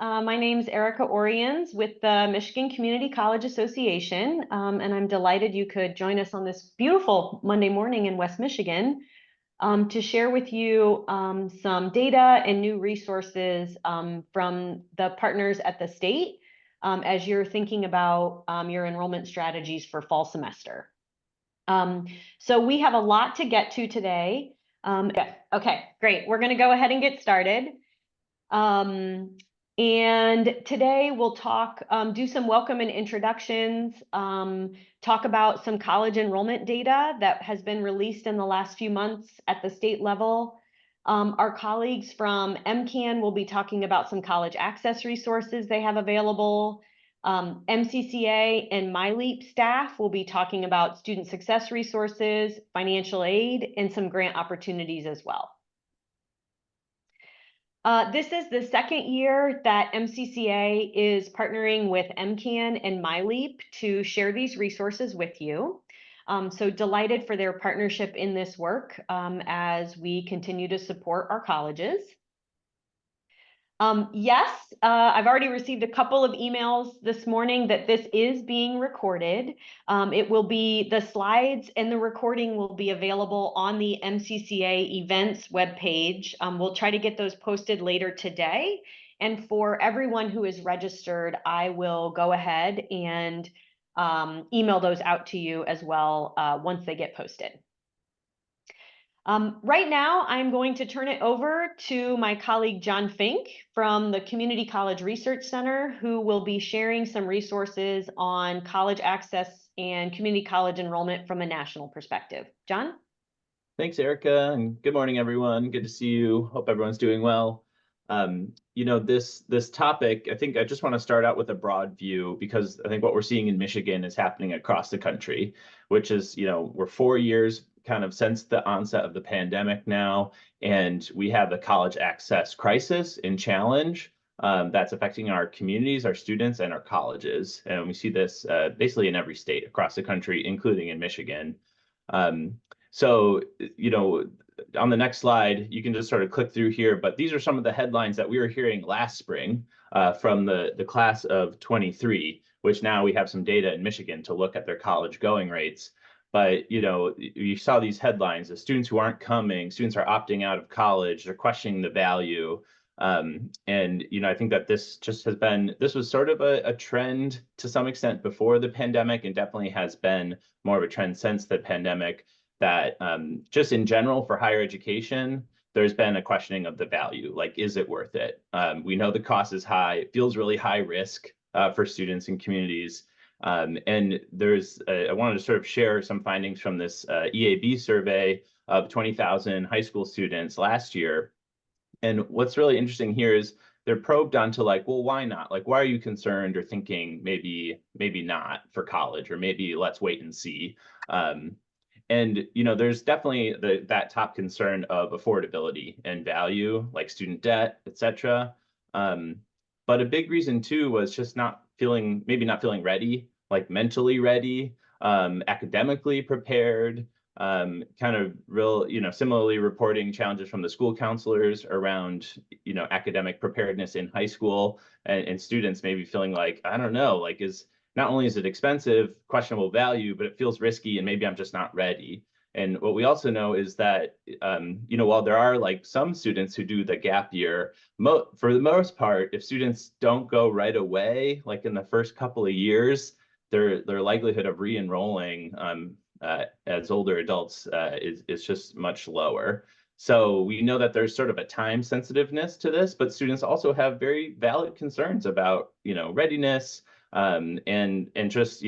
My name's Erica Oriens with the Michigan Community College Association, and I'm delighted you could join us on this beautiful Monday morning in West Michigan to share with you some data and new resources from the partners at the state as you're thinking about your enrollment strategies for fall semester. So we have a lot to get to today. Okay, great. We're going to go ahead and get started. And today we'll talk, do some welcome and introductions, talk about some college enrollment data that has been released in the last few months at the state level. Our colleagues from MCAN will be talking about some college access resources they have available. MCCA and MyLeap staff will be talking about student success resources, financial aid, and some grant opportunities as well. This is the second year that MCCA is partnering with MCAN and MyLeap to share these resources with you. So delighted for their partnership in this work as we continue to support our colleges. Yes, I've already received a couple of emails this morning that this is being recorded. The slides and the recording will be available on the MCCA events webpage. We'll try to get those posted later today. And for everyone who is registered, I will go ahead and email those out to you as well once they get posted. Right now, I'm going to turn it over to my colleague, John Fink from the Community College Research Center, who will be sharing some resources on college access and community college enrollment from a national perspective. John? Thanks, Erica, and good morning, everyone. Good to see you. Hope everyone's doing well. This topic, I think I just want to start out with a broad view because I think what we're seeing in Michigan is happening across the country, which is, we're 4 years kind of since the onset of the pandemic now, and we have the college access crisis and challenge that's affecting our communities, our students, and our colleges. And we see this basically in every state across the country, including in Michigan. So, on the next slide, you can just sort of click through here, but these are some of the headlines that we were hearing last spring from the class of 23, which now we have some data in Michigan to look at their college going rates. But, you saw these headlines, the students who aren't coming, students are opting out of college, they're questioning the value. And, I think that this was sort of a trend to some extent before the pandemic, and definitely has been more of a trend since the pandemic, that just in general for higher education, there's been a questioning of the value, like, is it worth it? We know the cost is high, it feels really high risk for students and communities. And I wanted to sort of share some findings from this EAB survey of 20,000 high school students last year. And what's really interesting here is they're probed onto like, well, why not? Like, why are you concerned or thinking maybe not for college, or maybe let's wait and see? And, there's definitely that top concern of affordability and value, like student debt, et cetera. But a big reason too was just maybe not feeling ready, like mentally ready, academically prepared, kind of real, similarly reporting challenges from the school counselors around, academic preparedness in high school, and students maybe feeling like, I don't know, like, not only is it expensive, questionable value, but it feels risky and maybe I'm just not ready. And what we also know is that, while there are like some students who do the gap year, for the most part, if students don't go right away, like in the first couple of years, their likelihood of re-enrolling as older adults is just much lower. So we know that there's sort of a time sensitiveness to this, but students also have very valid concerns about, readiness, and just,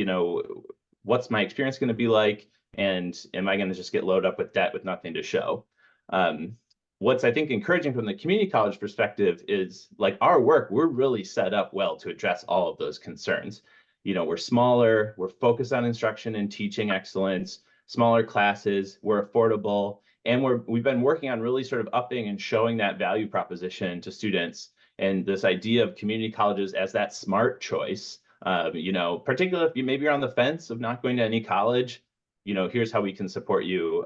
what's my experience going to be like? And am I going to just get loaded up with debt with nothing to show? What's, I think, encouraging from the community college perspective is, like, our work, we're really set up well to address all of those concerns. We're smaller, we're focused on instruction and teaching excellence, smaller classes, we're affordable, and we've been working on really sort of upping and showing that value proposition to students, and this idea of community colleges as that smart choice. Particularly if maybe you're on the fence of not going to any college, here's how we can support you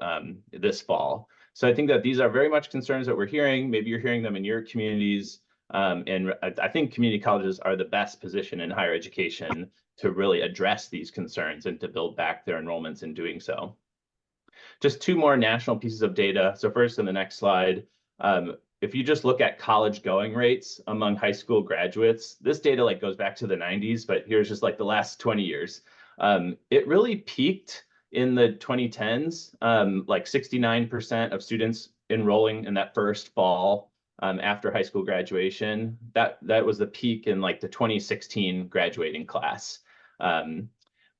this fall. So I think that these are very much concerns that we're hearing. Maybe you're hearing them in your communities. And I think community colleges are the best position in higher education to really address these concerns and to build back their enrollments in doing so. Just two more national pieces of data. So first, in the next slide, if you just look at college going rates among high school graduates, this data goes back to the 90s, but here's just the last 20 years. It really peaked in the 2010s, 69% of students enrolling in that first fall after high school graduation. That was the peak in the 2016 graduating class.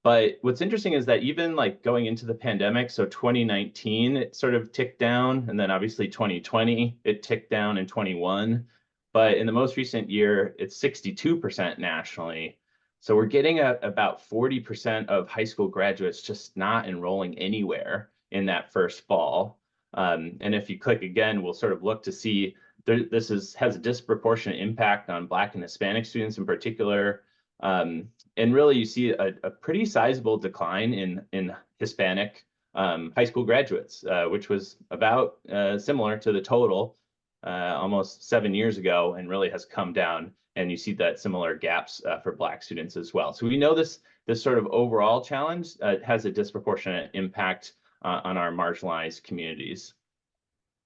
But what's interesting is that even going into the pandemic, so 2019, it sort of ticked down, and then obviously 2020, it ticked down in 21. But in the most recent year, it's 62% nationally. So we're getting about 40% of high school graduates just not enrolling anywhere in that first fall. And if you click again, we'll sort of look to see this has a disproportionate impact on Black and Hispanic students in particular. And really, you see a pretty sizable decline in Hispanic high school graduates, which was about similar to the total almost 7 years ago, and really has come down. And you see that similar gaps for Black students as well. So we know this sort of overall challenge has a disproportionate impact on our marginalized communities.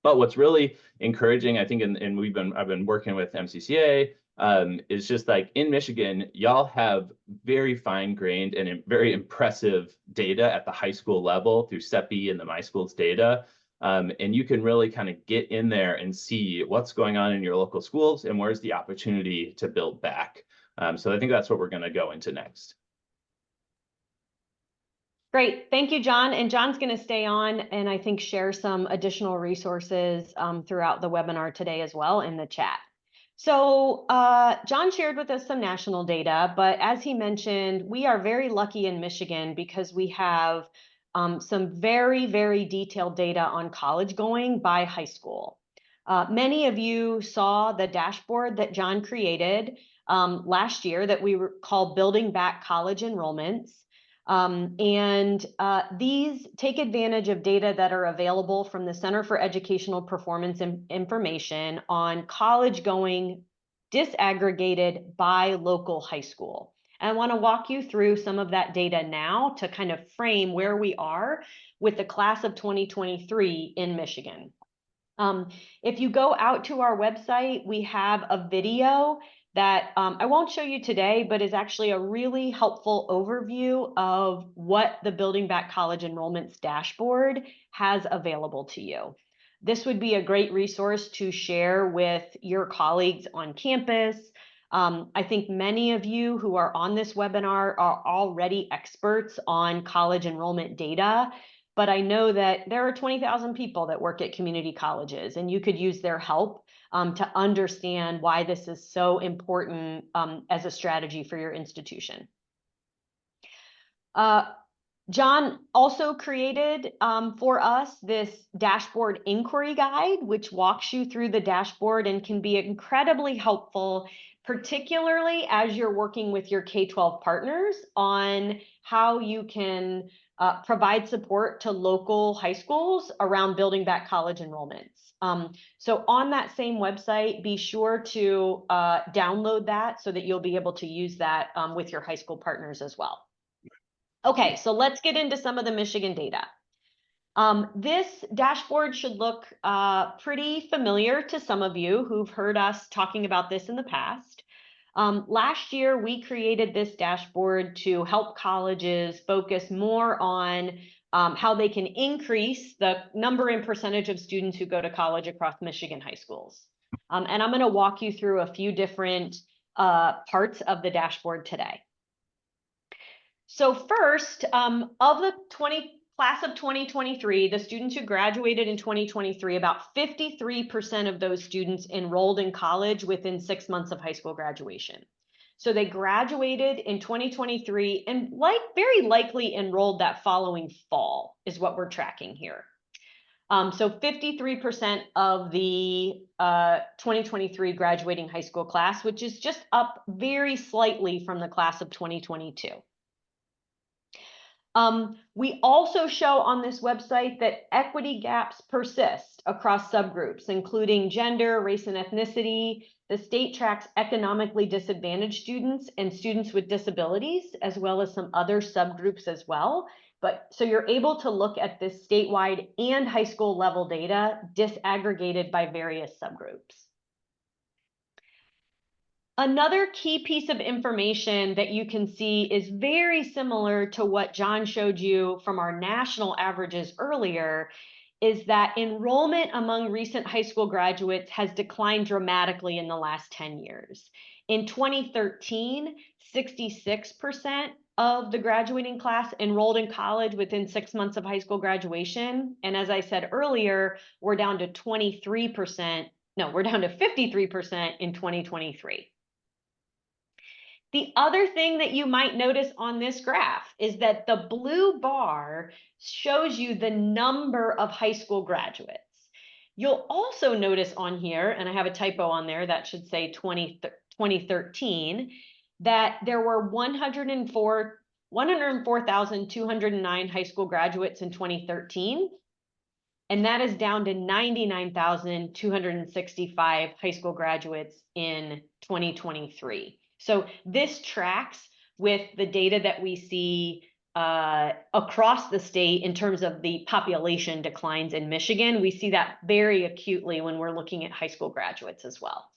But what's really encouraging, I think, and I've been working with MCCA, is just in Michigan, y'all have very fine-grained and very impressive data at the high school level through CEPI and the MySchools data. And you can really kind of get in there and see what's going on in your local schools and where's the opportunity to build back. So I think that's what we're going to go into next. Great. Thank you, John. And John's going to stay on and I think share some additional resources throughout the webinar today as well in the chat. So John shared with us some national data, but as he mentioned, we are very lucky in Michigan because we have some very, very detailed data on college going by high school. Many of you saw the dashboard that John created last year that we called Building Back College Enrollments. These take advantage of data that are available from the Center for Educational Performance and Information on college going disaggregated by local high school. And I want to walk you through some of that data now to kind of frame where we are with the class of 2023 in Michigan. If you go out to our website, we have a video that I won't show you today, but is actually a really helpful overview of what the Building Back College Enrollments dashboard has available to you. This would be a great resource to share with your colleagues on campus. I think many of you who are on this webinar are already experts on college enrollment data, but I know that there are 20,000 people that work at community colleges, and you could use their help to understand why this is so important as a strategy for your institution. John also created for us this dashboard inquiry guide, which walks you through the dashboard and can be incredibly helpful, particularly as you're working with your K-12 partners on how you can provide support to local high schools around building back college enrollments. So on that same website, be sure to download that so that you'll be able to use that with your high school partners as well. Okay, so let's get into some of the Michigan data. This dashboard should look pretty familiar to some of you who've heard us talking about this in the past. Last year, we created this dashboard to help colleges focus more on how they can increase the number and percentage of students who go to college across Michigan high schools. And I'm going to walk you through a few different parts of the dashboard today. So first, of the class of 2023, the students who graduated in 2023, about 53% of those students enrolled in college within 6 months of high school graduation. So they graduated in 2023 and very likely enrolled that following fall is what we're tracking here. So 53% of the 2023 graduating high school class, which is just up very slightly from the class of 2022. We also show on this website that equity gaps persist across subgroups, including gender, race, and ethnicity. The state tracks economically disadvantaged students and students with disabilities, as well as some other subgroups as well. So you're able to look at this statewide and high school level data disaggregated by various subgroups. Another key piece of information that you can see is very similar to what John showed you from our national averages earlier, is that enrollment among recent high school graduates has declined dramatically in the last 10 years. In 2013, 66% of the graduating class enrolled in college within 6 months of high school graduation. And as I said earlier, we're down to 53%. No, we're down to 53% in 2023. The other thing that you might notice on this graph is that the blue bar shows you the number of high school graduates. You'll also notice on here, and I have a typo on there that should say 2013, that there were 104,209 high school graduates in 2013. And that is down to 99,265 high school graduates in 2023. So this tracks with the data that we see across the state in terms of the population declines in Michigan. We see that very acutely when we're looking at high school graduates as well.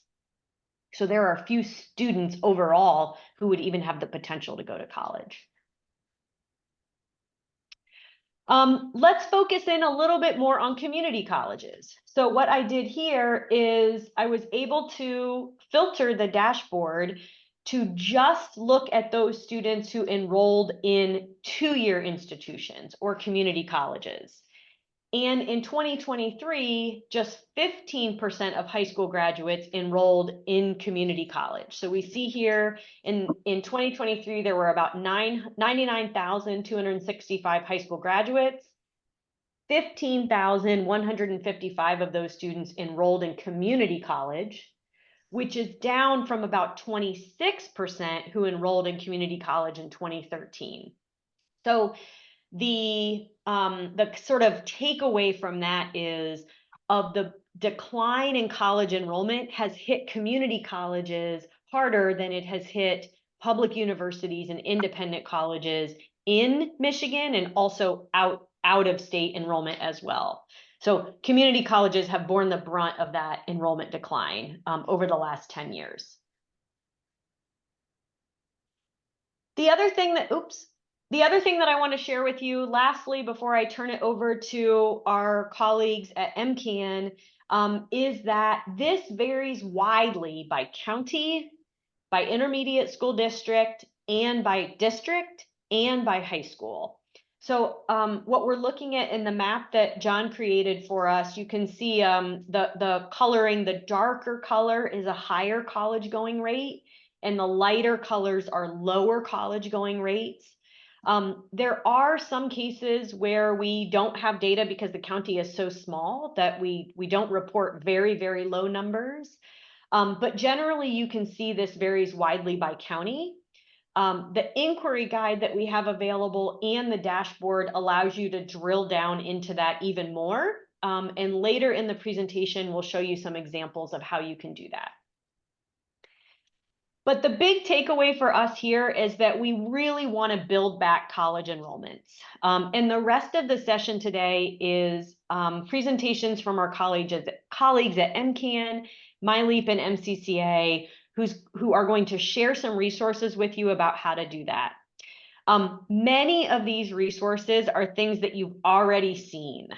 So there are a few students overall who would even have the potential to go to college. Let's focus in a little bit more on community colleges. So what I did here is I was able to filter the dashboard to just look at those students who enrolled in two-year institutions or community colleges. And in 2023, just 15% of high school graduates enrolled in community college. So we see here in 2023, there were about 99,265 high school graduates. 15,155 of those students enrolled in community college, which is down from about 26% who enrolled in community college in 2013. So the sort of takeaway from that is of the decline in college enrollment has hit community colleges harder than it has hit public universities and independent colleges in Michigan and also out of state enrollment as well. So community colleges have borne the brunt of that enrollment decline over the last 10 years. The other thing that I want to share with you lastly, before I turn it over to our colleagues at MCAN, is that this varies widely by county, by intermediate school district, and by district, and by high school. So what we're looking at in the map that John created for us, you can see the coloring, the darker color is a higher college going rate, and the lighter colors are lower college going rates. There are some cases where we don't have data because the county is so small that we don't report very, very low numbers. But generally, you can see this varies widely by county. The inquiry guide that we have available and the dashboard allows you to drill down into that even more. And later in the presentation, we'll show you some examples of how you can do that. But the big takeaway for us here is that we really want to build back college enrollments. And the rest of the session today is presentations from our colleagues at MCAN, MyLeap, and MCCA, who are going to share some resources with you about how to do that. Many of these resources are things that you've already seen.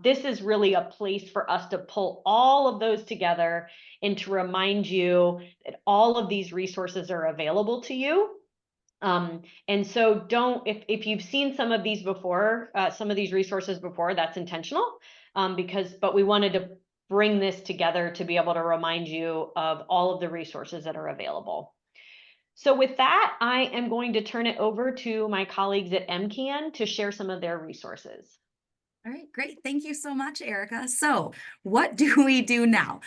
This is really a place for us to pull all of those together and to remind you that all of these resources are available to you. And so if you've seen some of these before, some of these resources before, that's intentional, but we wanted to bring this together to be able to remind you of all of the resources that are available. So with that, I am going to turn it over to my colleagues at MCAN to share some of their resources. All right, great. Thank you so much, Erica. So what do we do now?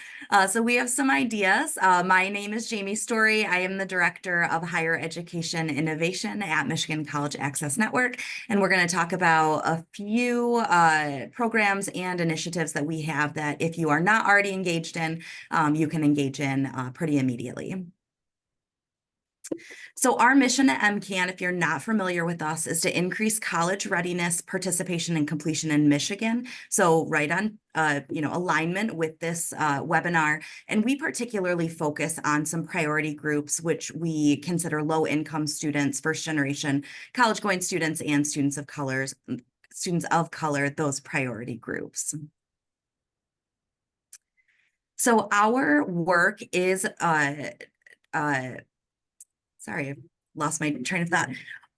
So we have some ideas. My name is Jamie Story. I am the Director of Higher Education Innovation at Michigan College Access Network. And we're going to talk about a few programs and initiatives that we have that if you are not already engaged in, you can engage in pretty immediately. So our mission at MCAN, if you're not familiar with us, is to increase college readiness, participation, and completion in Michigan. So right on, alignment with this webinar. And we particularly focus on some priority groups, which we consider low-income students, first-generation college-going students, and students of color, those priority groups. So our work is sorry, I lost my train of thought.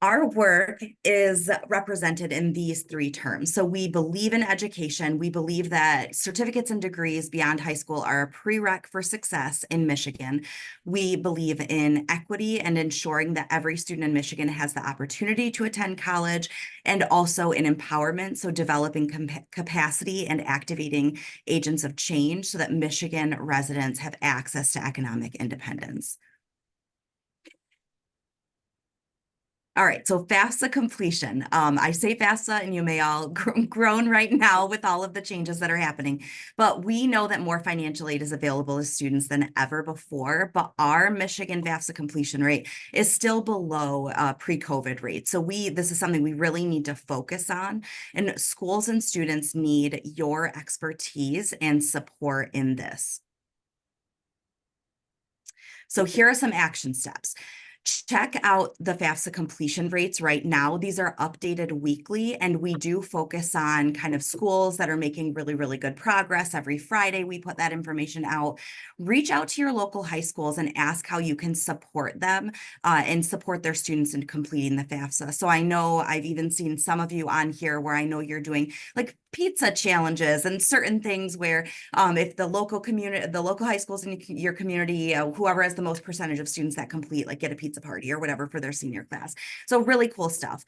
Our work is represented in these three terms. So we believe in education. We believe that certificates and degrees beyond high school are a prereq for success in Michigan. We believe in equity and ensuring that every student in Michigan has the opportunity to attend college, and also in empowerment. So developing capacity and activating agents of change so that Michigan residents have access to economic independence. All right, so FAFSA completion. I say FAFSA and you may all groan right now with all of the changes that are happening, but we know that more financial aid is available to students than ever before, but our Michigan FAFSA completion rate is still below pre-COVID rates. So this is something we really need to focus on, and schools and students need your expertise and support in this. So here are some action steps. Check out the FAFSA completion rates right now. These are updated weekly, and we do focus on kind of schools that are making really, really good progress. Every Friday, we put that information out. Reach out to your local high schools and ask how you can support them and support their students in completing the FAFSA. So I know I've even seen some of you on here where I know you're doing like pizza challenges and certain things where if the local high schools in your community, whoever has the most percentage of students that complete, like get a pizza party or whatever for their senior class. So really cool stuff.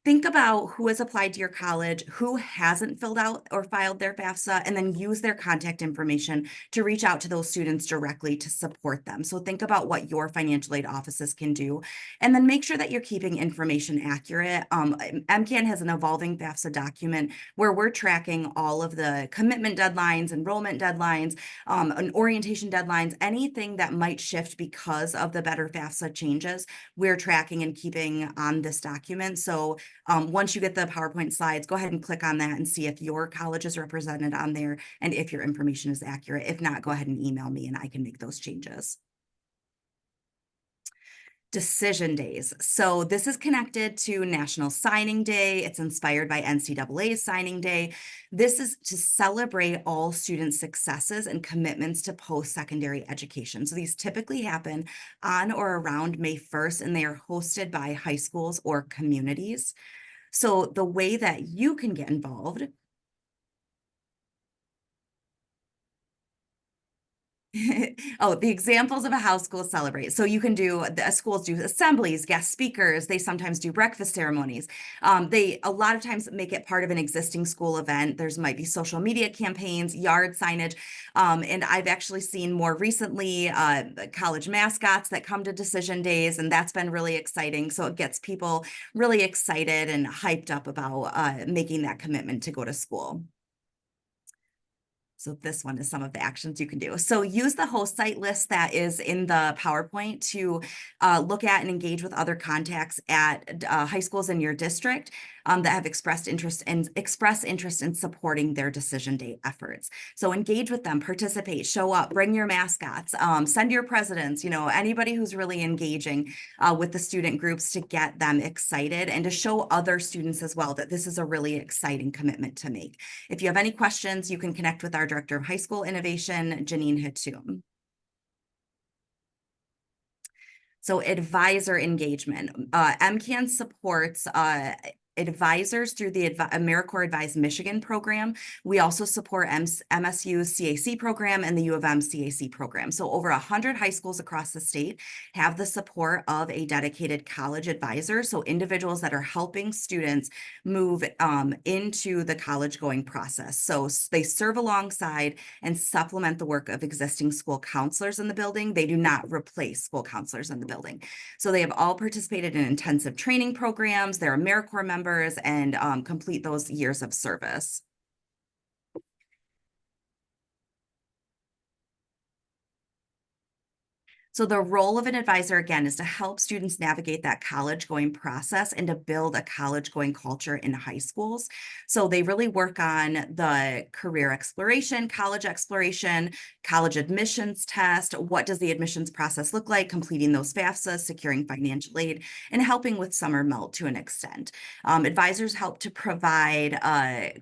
Think about who has applied to your college, who hasn't filled out or filed their FAFSA, and then use their contact information to reach out to those students directly to support them. So think about what your financial aid offices can do, and then make sure that you're keeping information accurate. MCAN has an evolving FAFSA document where we're tracking all of the commitment deadlines, enrollment deadlines, and orientation deadlines, anything that might shift because of the Better FAFSA changes, we're tracking and keeping on this document. So once you get the PowerPoint slides, go ahead and click on that and see if your college is represented on there and if your information is accurate. If not, go ahead and email me and I can make those changes. Decision days. So this is connected to National Signing Day. It's inspired by NCAA's Signing Day. This is to celebrate all student successes and commitments to post-secondary education. So these typically happen on or around May 1st, and they are hosted by high schools or communities. So the way that you can get involved oh, the examples of a how schools celebrate. So you can do, the schools do assemblies, guest speakers. They sometimes do breakfast ceremonies. They a lot of times make it part of an existing school event. There's might be social media campaigns, yard signage. And I've actually seen more recently college mascots that come to decision days, and that's been really exciting. So it gets people really excited and hyped up about making that commitment to go to school. So this one is some of the actions you can do. So use the host site list that is in the PowerPoint to look at and engage with other contacts at high schools in your district that have expressed interest in supporting their decision day efforts. So engage with them, participate, show up, bring your mascots, send your presidents, anybody who's really engaging with the student groups to get them excited and to show other students as well that this is a really exciting commitment to make. If you have any questions, you can connect with our Director of High School Innovation, Janine Hatum. So advisor engagement. MCAN supports advisors through the AmeriCorps Advise Michigan program. We also support MSU's CAC program and the U of M CAC program. So over 100 high schools across the state have the support of a dedicated college advisor. So individuals that are helping students move into the college going process. So they serve alongside and supplement the work of existing school counselors in the building. They do not replace school counselors in the building. So they have all participated in intensive training programs. They're AmeriCorps members and complete those years of service. So the role of an advisor, again, is to help students navigate that college going process and to build a college going culture in high schools. So they really work on the career exploration, college admissions test. What does the admissions process look like? Completing those FAFSA, securing financial aid, and helping with summer melt to an extent. Advisors help to provide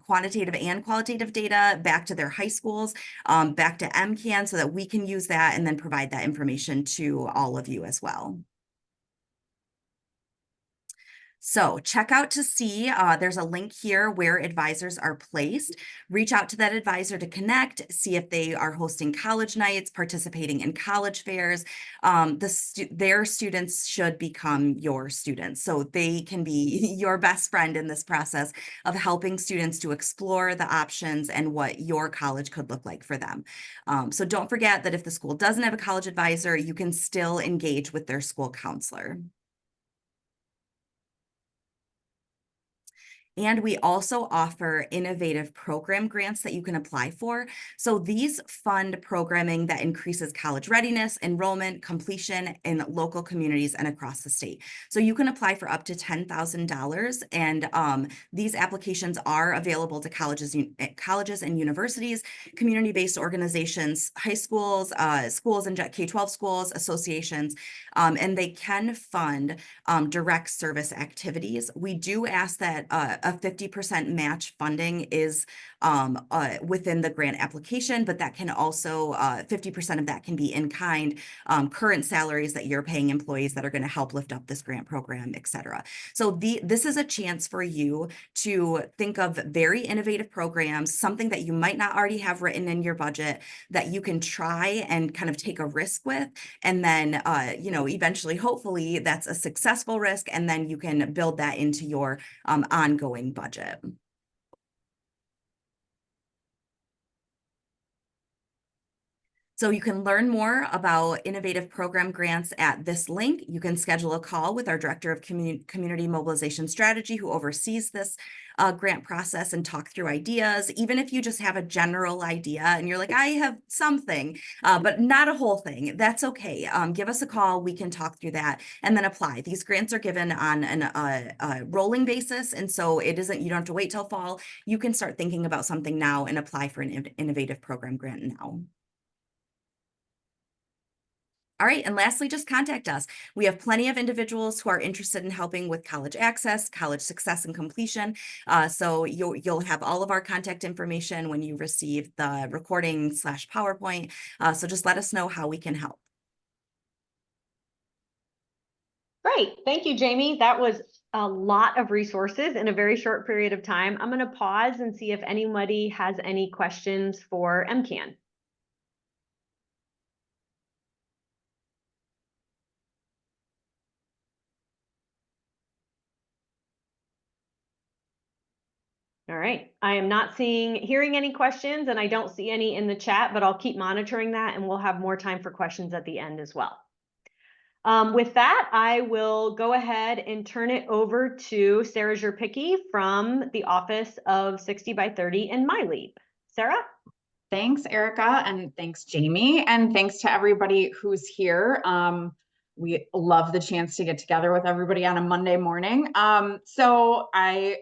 quantitative and qualitative data back to their high schools, back to MCAN, so that we can use that and then provide that information to all of you as well. So check out to see, there's a link here where advisors are placed. Reach out to that advisor to connect, see if they are hosting college nights, participating in college fairs. Their students should become your students. So they can be your best friend in this process of helping students to explore the options and what your college could look like for them. So don't forget that if the school doesn't have a college advisor, you can still engage with their school counselor. And we also offer innovative program grants that you can apply for. So these fund programming that increases college readiness, enrollment, completion in local communities and across the state. So you can apply for up to $10,000, and these applications are available to colleges and universities, community-based organizations, high schools, schools and K-12 schools, associations, and they can fund direct service activities. We do ask that a 50% match funding is within the grant application, but that can also 50% of that can be in kind, current salaries that you're paying employees that are going to help lift up this grant program, et cetera. So this is a chance for you to think of very innovative programs, something that you might not already have written in your budget that you can try and kind of take a risk with, and then eventually, hopefully, that's a successful risk, and then you can build that into your ongoing budget. So you can learn more about innovative program grants at this link. You can schedule a call with our Director of Community Mobilization Strategy, who oversees this grant process, and talk through ideas. Even if you just have a general idea and you're like, I have something, but not a whole thing, that's okay. Give us a call. We can talk through that and then apply. These grants are given on a rolling basis. And so you don't have to wait till fall. You can start thinking about something now and apply for an innovative program grant now. All right, and lastly, just contact us. We have plenty of individuals who are interested in helping with college access, college success and completion. So you'll have all of our contact information when you receive the recording/PowerPoint. So just let us know how we can help. Great, thank you, Jamie. That was a lot of resources in a very short period of time. I'm going to pause and see if anybody has any questions for MCAN. All right, I am not hearing any questions, and I don't see any in the chat, but I'll keep monitoring that, and we'll have more time for questions at the end as well. With that, I will go ahead and turn it over to Sarah Zerpicki from the Office of 60 by 30 and MyLeap. Sarah? Thanks, Erica, and thanks, Jamie, and thanks to everybody who's here. We love the chance to get together with everybody on a Monday morning. So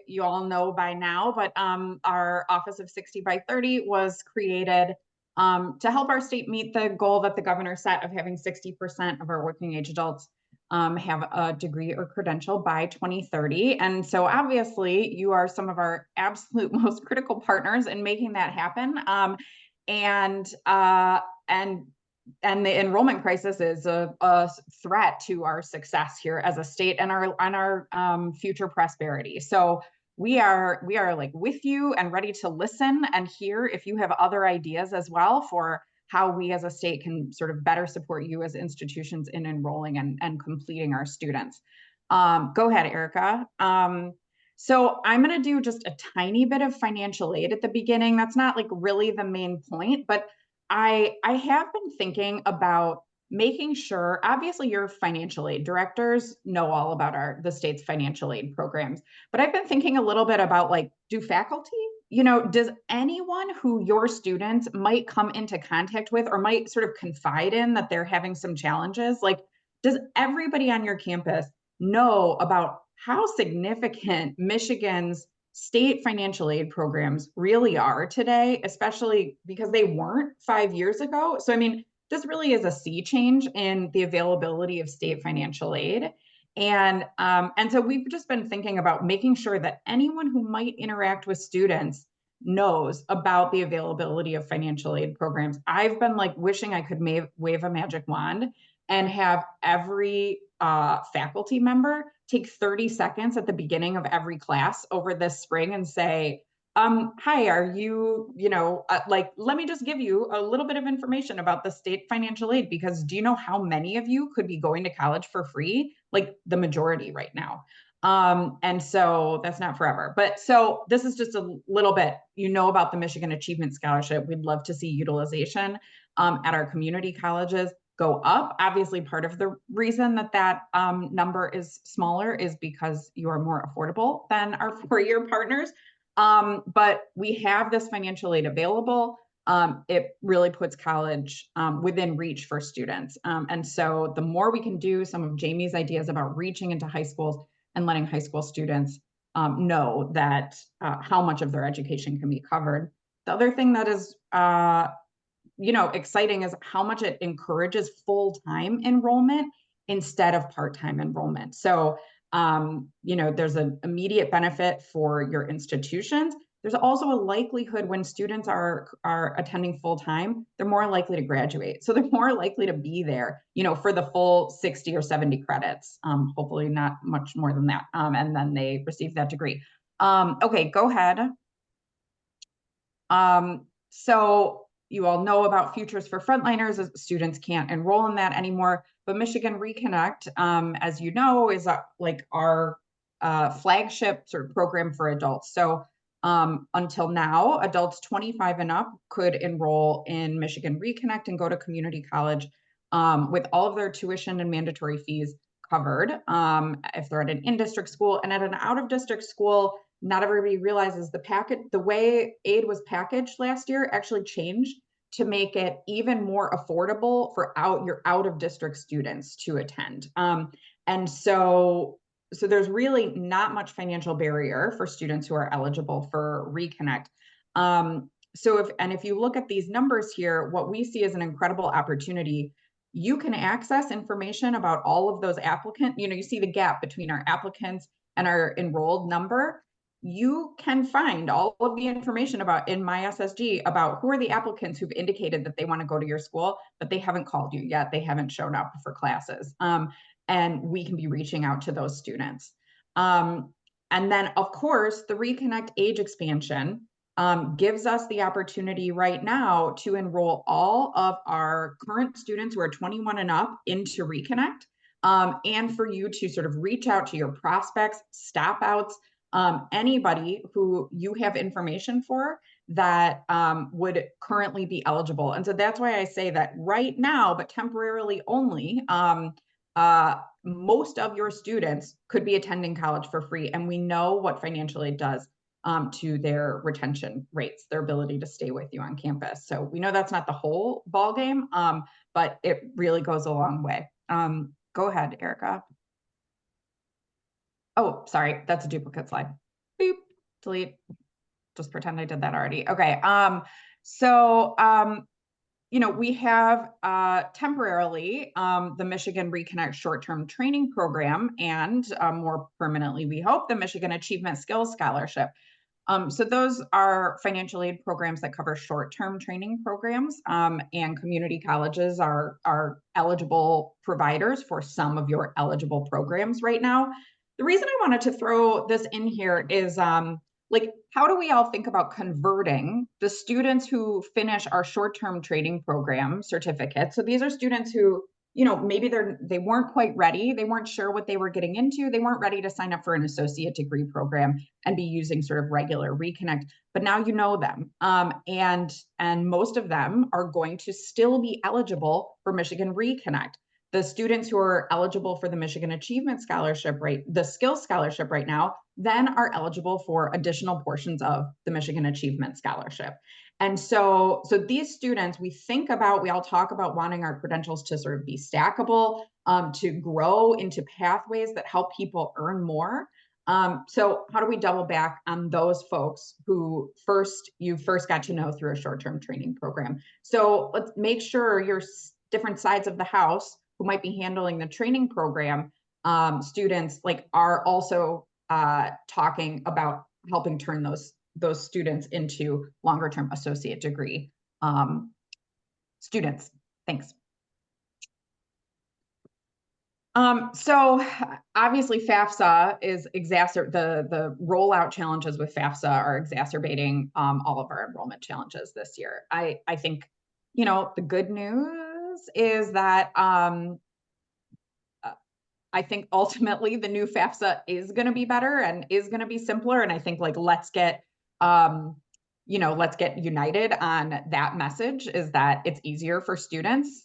you all know by now, but our Office of 60 by 30 was created to help our state meet the goal that the governor set of having 60% of our working age adults have a degree or credential by 2030. And so obviously you are some of our absolute most critical partners in making that happen. And the enrollment crisis is a threat to our success here as a state and our future prosperity. So we are like with you and ready to listen and hear if you have other ideas as well for how we as a state can sort of better support you as institutions in enrolling and completing our students. Go ahead, Erica. So I'm going to do just a tiny bit of financial aid at the beginning. That's not like really the main point, but I have been thinking about making sure, obviously your financial aid directors know all about the state's financial aid programs, but I've been thinking a little bit about like, do faculty, does anyone who your students might come into contact with or might sort of confide in that they're having some challenges, like, does everybody on your campus know about how significant Michigan's state financial aid programs really are today, especially because they weren't 5 years ago? So, I mean, this really is a sea change in the availability of state financial aid. And so we've just been thinking about making sure that anyone who might interact with students knows about the availability of financial aid programs. I've been like wishing I could wave a magic wand and have every faculty member take 30 seconds at the beginning of every class over this spring and say, hi, are you, like, let me just give you a little bit of information about the state financial aid, because do you know how many of you could be going to college for free? Like the majority right now. And so that's not forever, but so this is just a little bit, about the Michigan Achievement Scholarship. We'd love to see utilization at our community colleges go up. Obviously, part of the reason that number is smaller is because you are more affordable than our four-year partners. But we have this financial aid available. It really puts college within reach for students. And so the more we can do some of Jamie's ideas about reaching into high schools and letting high school students know that how much of their education can be covered. The other thing that is exciting is how much it encourages full-time enrollment instead of part-time enrollment. So, there's an immediate benefit for your institutions. There's also a likelihood when students are attending full-time, they're more likely to graduate. So they're more likely to be there, for the full 60 or 70 credits, hopefully not much more than that. And then they receive that degree. Okay, go ahead. So you all know about Futures for Frontliners, as students can't enroll in that anymore, but Michigan Reconnect, as you know, is like our flagship sort of program for adults. So until now, adults 25 and up could enroll in Michigan Reconnect and go to community college with all of their tuition and mandatory fees covered if they're at an in-district school. And at an out-of-district school, not everybody realizes the way aid was packaged last year actually changed to make it even more affordable for your out-of-district students to attend. And so there's really not much financial barrier for students who are eligible for Reconnect. So if you look at these numbers here, what we see is an incredible opportunity. You can access information about all of those applicants. You see the gap between our applicants and our enrolled number. You can find all of the information in my SSG about who are the applicants who've indicated that they want to go to your school, but they haven't called you yet. They haven't shown up for classes. And we can be reaching out to those students. And then, of course, the Reconnect age expansion gives us the opportunity right now to enroll all of our current students who are 21 and up into Reconnect, and for you to sort of reach out to your prospects, stop outs, anybody who you have information for that would currently be eligible. And so that's why I say that right now, but temporarily only, most of your students could be attending college for free. And we know what financial aid does to their retention rates, their ability to stay with you on campus. So we know that's not the whole ball game, but it really goes a long way. Go ahead, Erica. Oh, sorry, that's a duplicate slide. Boop, delete. Just pretend I did that already. Okay. We have temporarily the Michigan Reconnect short-term training program, and more permanently, we hope, the Michigan Achievement Skills Scholarship. So those are financial aid programs that cover short-term training programs, and community colleges are eligible providers for some of your eligible programs right now. The reason I wanted to throw this in here is like, how do we all think about converting the students who finish our short-term training program certificates? So these are students who, you know, maybe they weren't quite ready. They weren't sure what they were getting into. They weren't ready to sign up for an associate degree program and be using sort of regular Reconnect, but now you know them. And most of them are going to still be eligible for Michigan Reconnect. The students who are eligible for the Michigan Achievement Scholarship, the Skills Scholarship right now, then are eligible for additional portions of the Michigan Achievement Scholarship. And so these students, we all talk about wanting our credentials to sort of be stackable, to grow into pathways that help people earn more. So how do we double back on those folks who you first got to know through a short-term training program? So let's make sure your different sides of the house who might be handling the training program students are also talking about helping turn those students into longer term associate degree students. Thanks. So obviously FAFSA is the rollout challenges with FAFSA are exacerbating all of our enrollment challenges this year. I think, you know, the good news is that I think ultimately the new FAFSA is going to be better and is going to be simpler. And I think let's get united on that message, is that it's easier for students.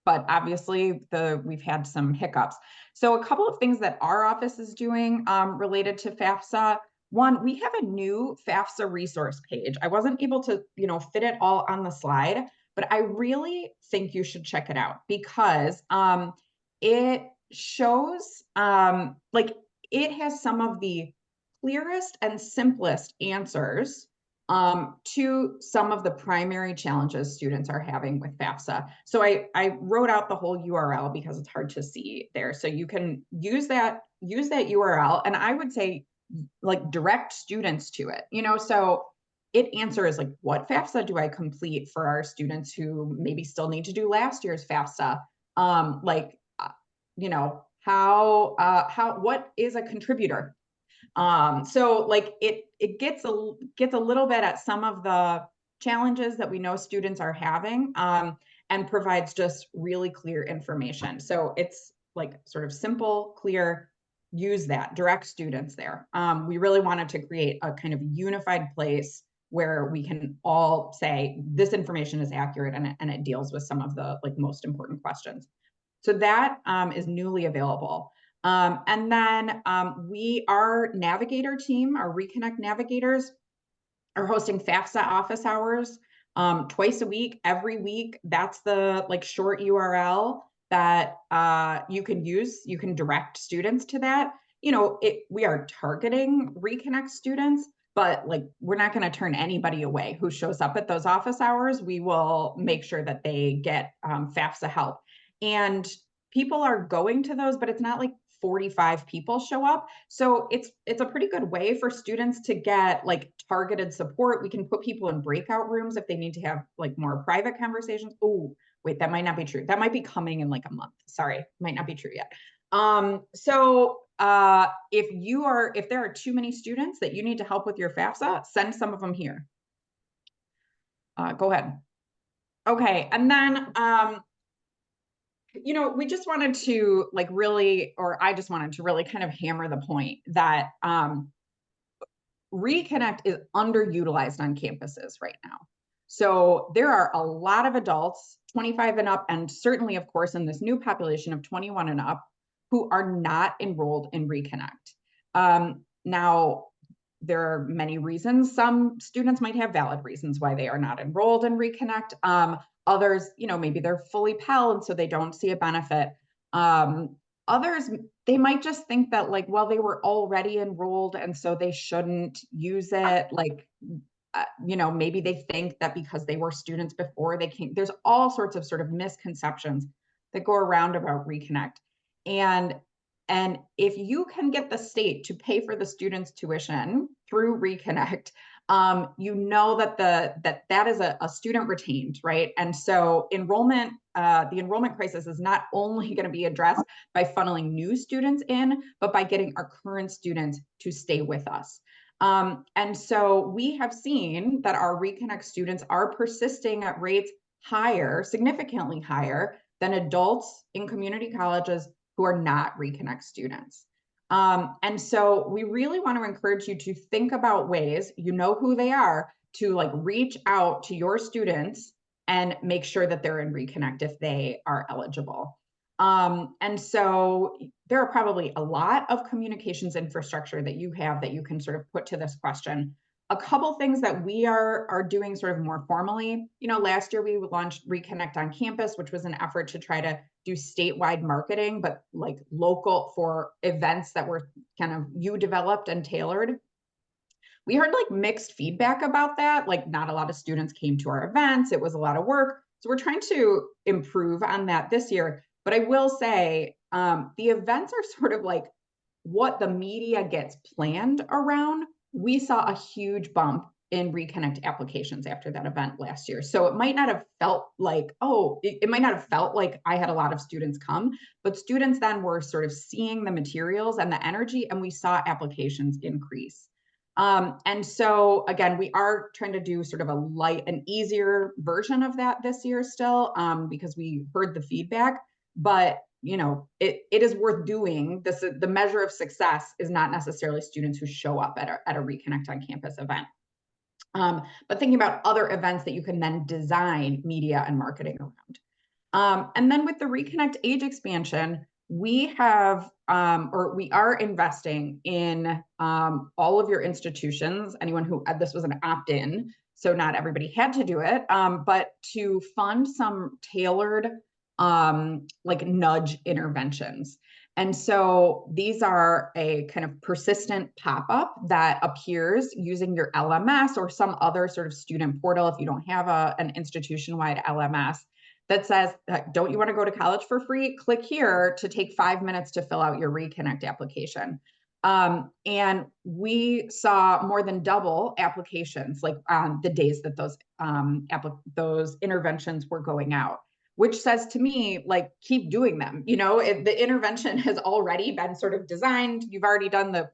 But obviously we've had some hiccups. So a couple of things that our office is doing related to FAFSA. One, we have a new FAFSA resource page. I wasn't able to, fit it all on the slide, but I really think you should check it out because it shows it has some of the clearest and simplest answers to some of the primary challenges students are having with FAFSA. So I wrote out the whole URL because it's hard to see there. So you can use that URL, and I would say direct students to it. So it answers what FAFSA do I complete for our students who maybe still need to do last year's FAFSA? What is a contributor? So it gets a little bit at some of the challenges that we know students are having, and provides just really clear information. So it's sort of simple, clear, use that, direct students there. We really wanted to create a kind of unified place where we can all say this information is accurate and it deals with some of the most important questions. So that is newly available. And then our navigator team, our Reconnect navigators, are hosting FAFSA office hours twice a week, every week. That's the short URL that you can use. You can direct students to that. We are targeting Reconnect students, but we're not going to turn anybody away who shows up at those office hours. We will make sure that they get FAFSA help. And people are going to those, but it's not 45 people show up. So it's a pretty good way for students to get targeted support. We can put people in breakout rooms if they need to have more private conversations. Oh, wait, that might not be true. That might be coming in a month. Sorry, might not be true yet. So if there are too many students that you need to help with your FAFSA, send some of them here. Go ahead. Okay, and then we just wanted to I just wanted to really kind of hammer the point that Reconnect is underutilized on campuses right now. So there are a lot of adults 25 and up, and certainly, of course, in this new population of 21 and up, who are not enrolled in Reconnect. Now, there are many reasons. Some students might have valid reasons why they are not enrolled in Reconnect. Others, maybe they're fully Pell, and so they don't see a benefit. Others, they might just think that they were already enrolled, and so they shouldn't use it. Maybe they think that because they were students before they came. There's all sorts of sort of misconceptions that go around about Reconnect. And if you can get the state to pay for the student's tuition, through Reconnect, you know that that is a student retained, right? And so enrollment, the enrollment crisis is not only going to be addressed by funneling new students in, but by getting our current students to stay with us. And so we have seen that our Reconnect students are persisting at rates higher, significantly higher than adults in community colleges who are not Reconnect students. And so we really want to encourage you to think about ways, you know who they are, to like reach out to your students and make sure that they're in Reconnect if they are eligible. And so there are probably a lot of communications infrastructure that you have that you can sort of put to this question. A couple things that we are doing sort of more formally, you know, last year we launched Reconnect on Campus, which was an effort to try to do statewide marketing, but like local for events that were kind of you developed and tailored. We heard like mixed feedback about that. Like not a lot of students came to our events. It was a lot of work. So we're trying to improve on that this year. But I will say the events are sort of like what the media gets planned around. We saw a huge bump in Reconnect applications after that event last year. So it might not have felt like, oh, it might not have felt like I had a lot of students come, but students then were sort of seeing the materials and the energy, and we saw applications increase. And so again, we are trying to do sort of a light and easier version of that this year still, because we heard the feedback, but you know, it is worth doing. This, the measure of success is not necessarily students who show up at a Reconnect on Campus event. But thinking about other events that you can then design media and marketing around. And then with the Reconnect age expansion, we have, or we are investing in all of your institutions, anyone who, this was an opt-in, so not everybody had to do it, but to fund some tailored like nudge interventions. And so these are a kind of persistent pop-up that appears using your LMS or some other sort of student portal if you don't have an institution-wide LMS that says, don't you want to go to college for free? Click here to take 5 minutes to fill out your Reconnect application. And we saw more than double applications like on the days that those interventions were going out, which says to me, like, keep doing them. You know, if the intervention has already been sort of designed, you've already done the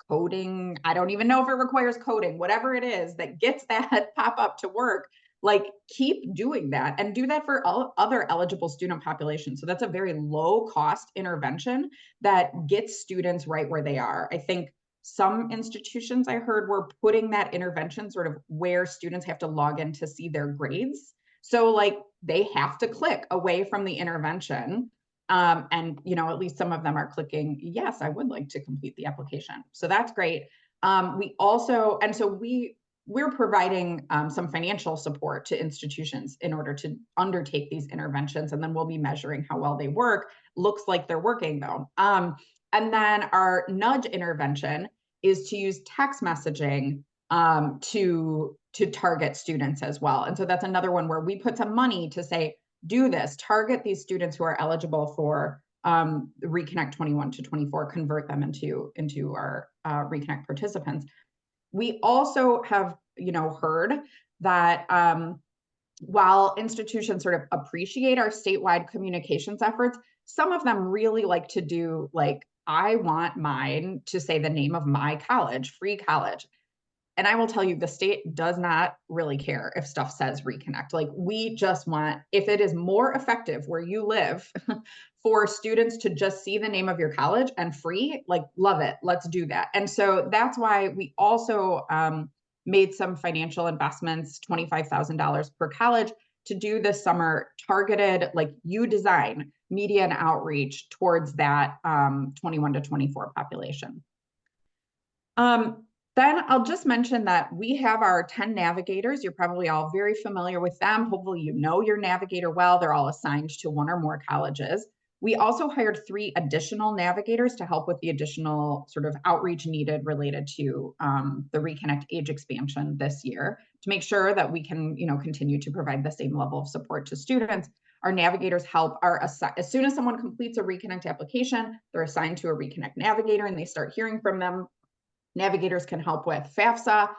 coding. I don't even know if it requires coding, whatever it is that gets that pop-up to work, like keep doing that and do that for all other eligible student populations. So that's a very low cost intervention that gets students right where they are. I think some institutions I heard were putting that intervention sort of where students have to log in to see their grades. So like they have to click away from the intervention. And you know, at least some of them are clicking, yes, I would like to complete the application. So that's great. We also, and so we're providing some financial support to institutions in order to undertake these interventions, and then we'll be measuring how well they work. Looks like they're working though. And then our nudge intervention is to use text messaging to target students as well. And so that's another one where we put some money to say, do this, target these students who are eligible for Reconnect 21 to 24, convert them into our Reconnect participants. We also have, you know, heard that while institutions sort of appreciate our statewide communications efforts, some of them really like to do like, I want mine to say the name of my college, free college. And I will tell you, the state does not really care if stuff says Reconnect. Like we just want, if it is more effective where you live for students to just see the name of your college and free, like love it, let's do that. And so that's why we also made some financial investments, $25,000 per college to do this summer targeted, like you design media and outreach towards that 21 to 24 population. Then I'll just mention that we have our 10 navigators. You're probably all very familiar with them. Hopefully you know your navigator well. They're all assigned to one or more colleges. We also hired 3 additional navigators to help with the additional sort of outreach needed related to the Reconnect age expansion this year to make sure that we can, you know, continue to provide the same level of support to students. Our navigators help as soon as someone completes a Reconnect application, they're assigned to a Reconnect navigator and they start hearing from them Navigators can help with FAFSA,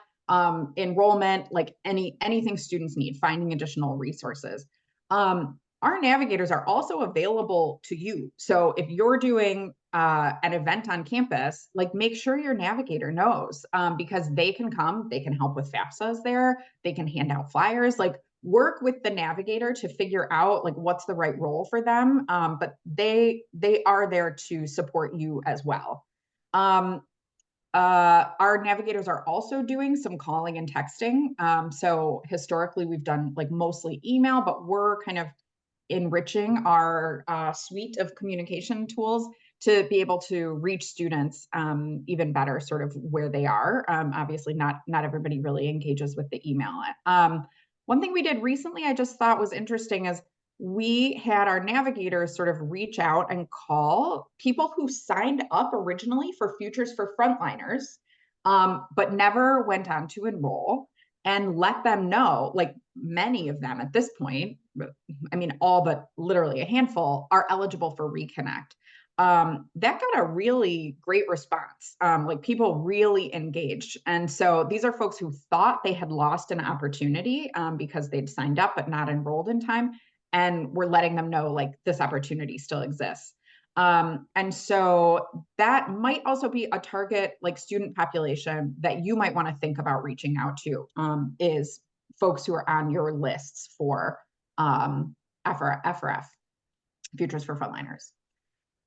enrollment, like anything students need, finding additional resources. Our navigators are also available to you. So if you're doing an event on campus, like make sure your navigator knows, because they can come, they can help with FAFSAs there, they can hand out flyers, like work with the navigator to figure out like what's the right role for them. But they are there to support you as well. Our navigators are also doing some calling and texting. So historically we've done like mostly email, but we're kind of enriching our suite of communication tools to be able to reach students even better sort of where they are. Obviously not everybody really engages with the email. One thing we did recently I just thought was interesting is we had our navigators sort of reach out and call people who signed up originally for Futures for Frontliners, but never went on to enroll, and let them know, like many of them at this point, I mean, all but literally a handful are eligible for Reconnect. That got a really great response. Like people really engaged. And so these are folks who thought they had lost an opportunity because they'd signed up but not enrolled in time. And we're letting them know like this opportunity still exists. And so that might also be a target like student population that you might want to think about reaching out to, is folks who are on your lists for FRF, Futures for Frontliners.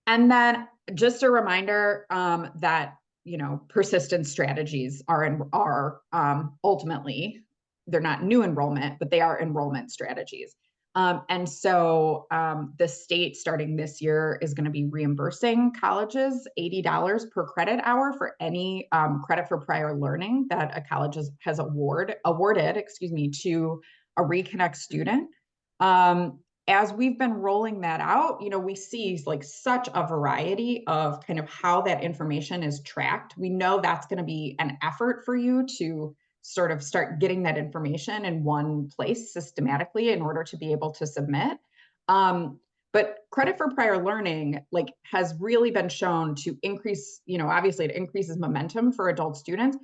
And then just a reminder that, you know, persistence strategies are ultimately, they're not new enrollment, but they are enrollment strategies. And so the state starting this year is going to be reimbursing colleges $80 per credit hour for any credit for prior learning that a college has awarded, to a Reconnect student. As we've been rolling that out, you know, we see like such a variety of kind of how that information is tracked. We know that's going to be an effort for you to sort of start getting that information in one place systematically in order to be able to submit. But credit for prior learning like has really been shown to increase, you know, obviously it increases momentum for adult students.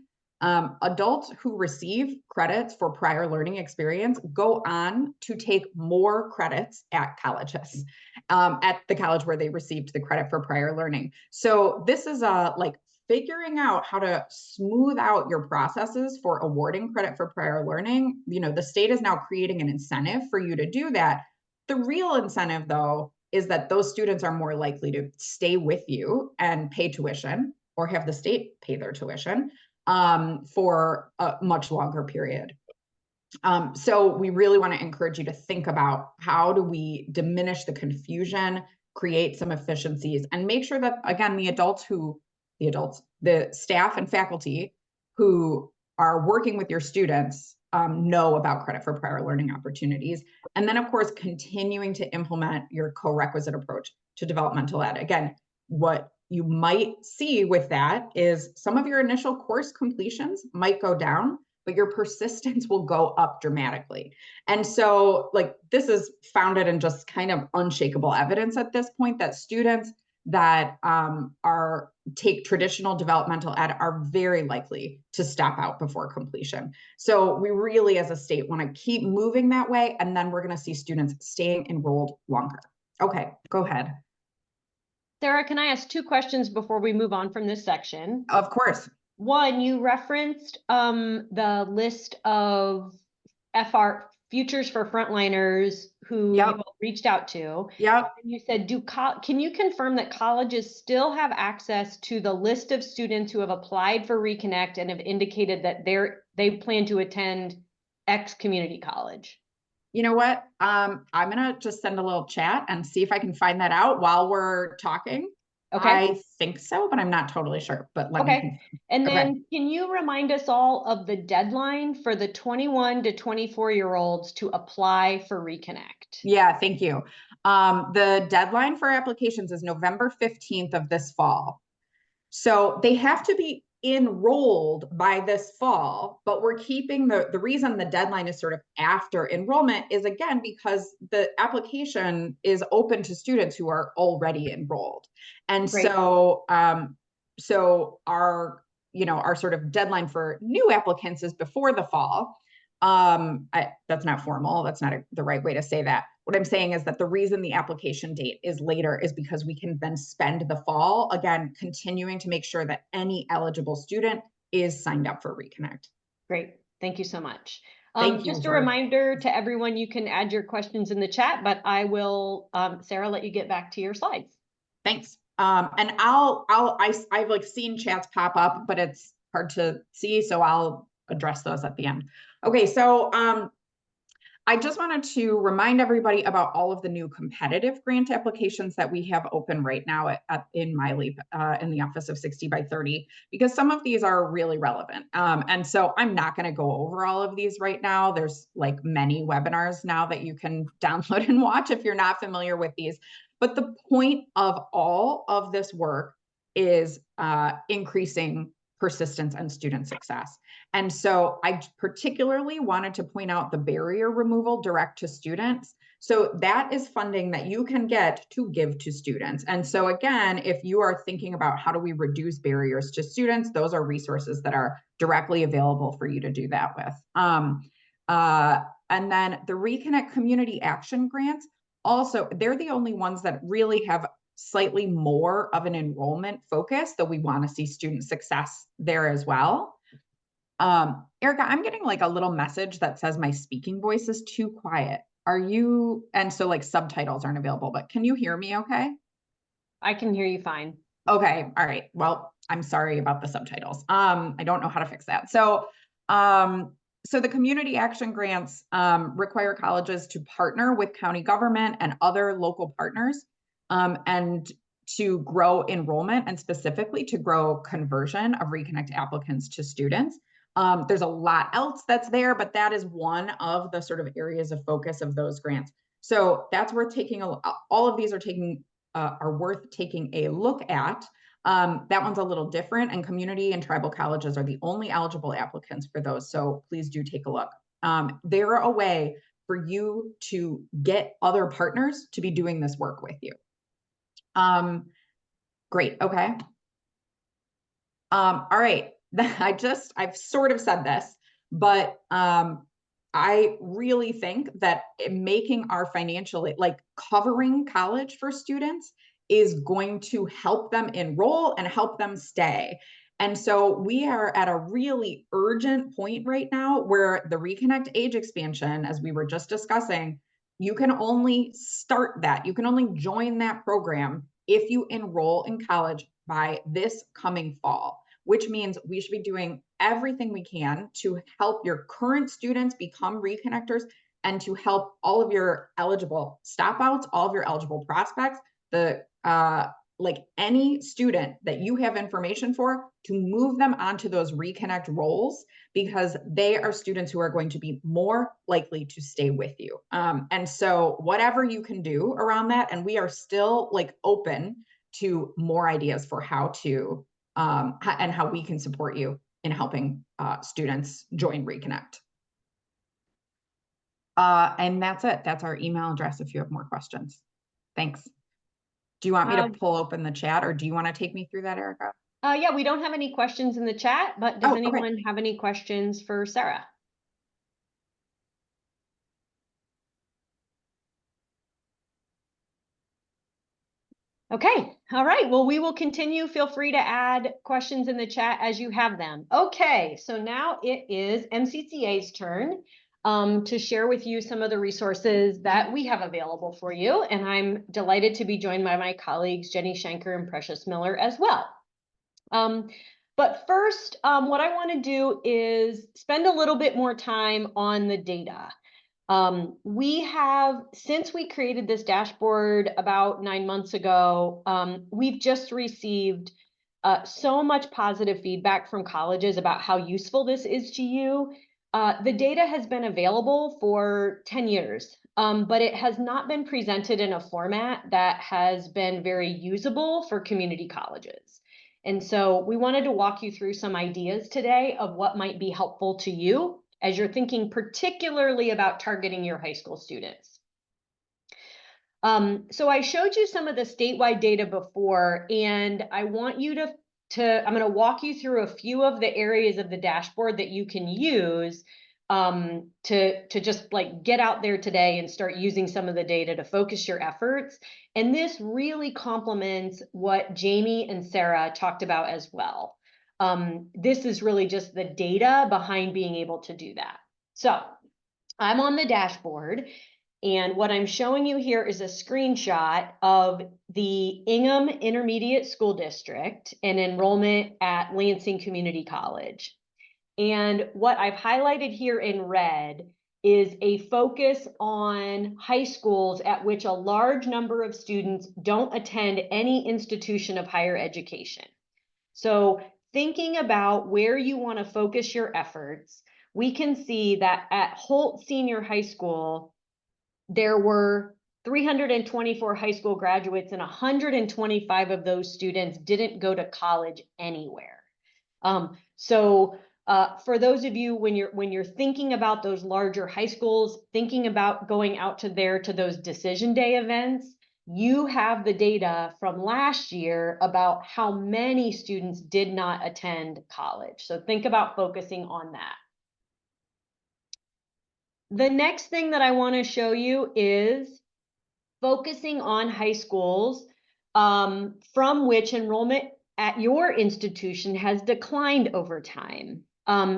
Adults who receive credits for prior learning experience go on to take more credits at colleges, at the college where they received the credit for prior learning. So this is like figuring out how to smooth out your processes for awarding credit for prior learning. You know, the state is now creating an incentive for you to do that. The real incentive, though, is that those students are more likely to stay with you and pay tuition or have the state pay their tuition for a much longer period. So we really want to encourage you to think about how do we diminish the confusion, create some efficiencies, and make sure that, again, the staff and faculty who are working with your students know about credit for prior learning opportunities. And then, of course, continuing to implement your co-requisite approach to developmental ed. Again, what you might see with that is some of your initial course completions might go down, but your persistence will go up dramatically. And so like this is founded in just kind of unshakable evidence at this point that students that take traditional developmental ed are very likely to stop out before completion. So we really as a state want to keep moving that way, and then we're going to see students staying enrolled longer. Okay, go ahead. Sarah, can I ask 2 questions before we move on from this section? Of course. One, you referenced the list of Futures for Frontliners who Yep. you all reached out to. Yep. And you said, can you confirm that colleges still have access to the list of students who have applied for Reconnect and have indicated that they plan to attend X community college? You know what? I'm gonna just send a little chat and see if I can find that out while we're talking. Okay. I think so, but I'm not totally sure. But let me. And then can you remind us all of the deadline for the 21 to 24-year-olds to apply for Reconnect? Yeah, thank you. The deadline for applications is November 15th of this fall. So they have to be enrolled by this fall, but we're keeping the reason the deadline is sort of after enrollment is again because the application is open to students who are already enrolled. And Great. so so our our sort of deadline for new applicants is before the fall. That's not formal. That's not the right way to say that. What I'm saying is that the reason the application date is later is because we can then spend the fall, again, continuing to make sure that any eligible student is signed up for Reconnect. Great. Thank you so much. Thank you Just a for- reminder to everyone, you can add your questions in the chat, but I will, Sarah, let you get back to your slides. Thanks. And I've like seen chats pop up, but it's hard to see, so I'll address those at the end. Okay, so I just wanted to remind everybody about all of the new competitive grant applications that we have open right now in MyLeap in the Office of 60 by 30, because some of these are really relevant. And so I'm not going to go over all of these right now. There's like many webinars now that you can download and watch if you're not familiar with these. But the point of all of this work is increasing persistence and student success. And so I particularly wanted to point out the barrier removal direct to students. So that is funding that you can get to give to students. And so again, if you are thinking about how do we reduce barriers to students, those are resources that are directly available for you to do that with. And then the Reconnect Community Action Grants, also, they're the only ones that really have slightly more of an enrollment focus, though we want to see student success there as well. Erica, I'm getting like a little message that says my speaking voice is too quiet. Are you, and so like subtitles aren't available, but can you hear me okay? I can hear you fine. Okay, all right. Well, I'm sorry about the subtitles. I don't know how to fix that. So the community action grants require colleges to partner with county government and other local partners and to grow enrollment and specifically to grow conversion of Reconnect applicants to students. There's a lot else that's there, but that is one of the sort of areas of focus of those grants. So that's worth taking all of these are worth taking a look at. That one's a little different, and community and tribal colleges are the only eligible applicants for those. So please do take a look. They're a way for you to get other partners to be doing this work with you. Great. Okay. All right. I've sort of said this, but I really think that making our financial, like covering college for students is going to help them enroll and help them stay. And so we are at a really urgent point right now where the Reconnect age expansion, as we were just discussing, you can only start that. You can only join that program if you enroll in college by this coming fall, which means we should be doing everything we can to help your current students become reconnectors and to help all of your eligible stop outs, all of your eligible prospects, like any student that you have information for, to move them onto those reconnect roles, because they are students who are going to be more likely to stay with you. And so whatever you can do around that, and we are still like open to more ideas for how to and how we can support you in helping students join Reconnect. And that's it. That's our email address if you have more questions. Thanks. Do you want me to pull open the chat, or do you want to take me through that, Erica? Yeah, we don't have any questions in the chat, but does anyone have any questions for Sarah? Okay, all right. Well, we will continue. Feel free to add questions in the chat as you have them. Okay, so now it is MCCA's turn to share with you some of the resources that we have available for you. And I'm delighted to be joined by my colleagues, Jenny Shanker and Precious Miller as well. But first, what I want to do is spend a little bit more time on the data. We have, since we created this dashboard about 9 months ago, we've just received so much positive feedback from colleges about how useful this is to you. The data has been available for 10 years, but it has not been presented in a format that has been very usable for community colleges. And so we wanted to walk you through some ideas today of what might be helpful to you as you're thinking particularly about targeting your high school students. So I showed you some of the statewide data before, and I want you to I'm going to walk you through a few of the areas of the dashboard that you can use to just like get out there today and start using some of the data to focus your efforts. And this really complements what Jamie and Sarah talked about as well. This is really just the data behind being able to do that. So I'm on the dashboard, and what I'm showing you here is a screenshot of the Ingham Intermediate School District and enrollment at Lansing Community College. And what I've highlighted here in red is a focus on high schools at which a large number of students don't attend any institution of higher education. So thinking about where you want to focus your efforts, we can see that at Holt Senior High School, there were 324 high school graduates, and 125 of those students didn't go to college anywhere. For those of you, when you're thinking about those larger high schools, thinking about going out to those decision day events, you have the data from last year about how many students did not attend college. So think about focusing on that. The next thing that I want to show you is focusing on high schools from which enrollment at your institution has declined over time.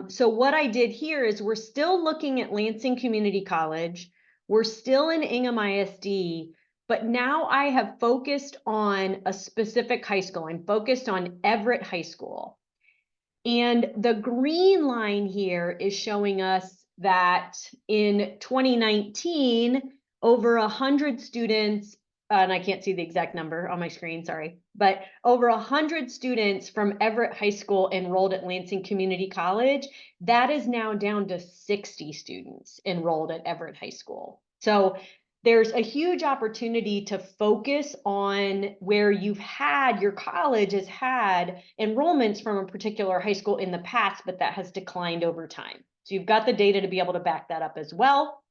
So what I did here is we're still looking at Lansing Community College. We're still in Ingham ISD, but now I have focused on a specific high school. I'm focused on Everett High School. And the green line here is showing us that in 2019, over 100 students, and I can't see the exact number on my screen, sorry, but over 100 students from Everett High School enrolled at Lansing Community College. That is now down to 60 students enrolled at Everett High School. So there's a huge opportunity to focus on where your college has had enrollments from a particular high school in the past, but that has declined over time. So you've got the data to be able to back that up as well.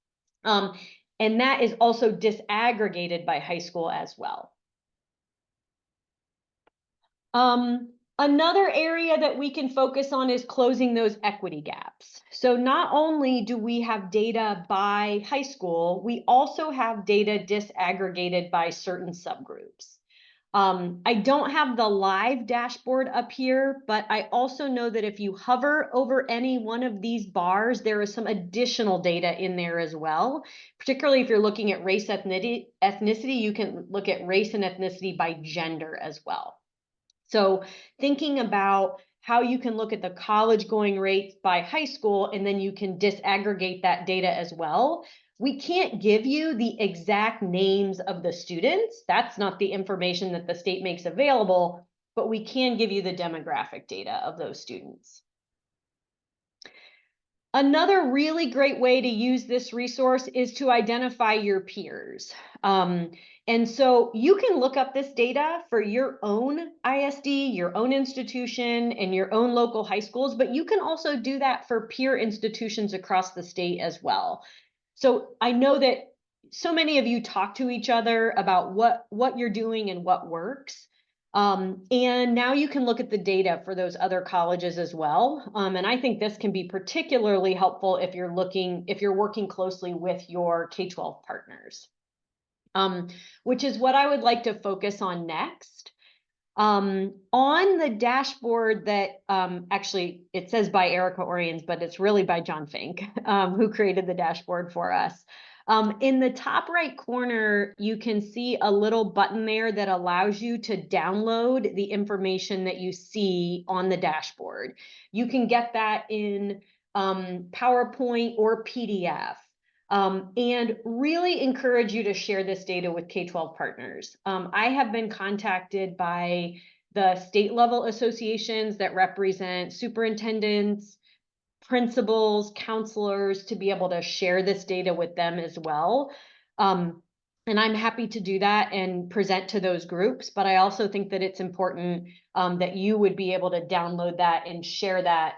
And that is also disaggregated by high school as well. Another area that we can focus on is closing those equity gaps. So not only do we have data by high school, we also have data disaggregated by certain subgroups. I don't have the live dashboard up here, but I also know that if you hover over any one of these bars, there is some additional data in there as well. Particularly if you're looking at race ethnicity, you can look at race and ethnicity by gender as well. So thinking about how you can look at the college going rates by high school, and then you can disaggregate that data as well. We can't give you the exact names of the students. That's not the information that the state makes available, but we can give you the demographic data of those students. Another really great way to use this resource is to identify your peers. And so you can look up this data for your own ISD, your own institution, and your own local high schools, but you can also do that for peer institutions across the state as well. So I know that so many of you talk to each other about what you're doing and what works. And now you can look at the data for those other colleges as well. And I think this can be particularly helpful if you're working closely with your K-12 partners, which is what I would like to focus on next. On the dashboard that actually it says by Erica Oriens, but it's really by John Fink, who created the dashboard for us. In the top right corner, you can see a little button there that allows you to download the information that you see on the dashboard. You can get that in PowerPoint or PDF. And really encourage you to share this data with K-12 partners. I have been contacted by the state level associations that represent superintendents, principals, counselors, to be able to share this data with them as well. And I'm happy to do that and present to those groups, but I also think that it's important that you would be able to download that and share that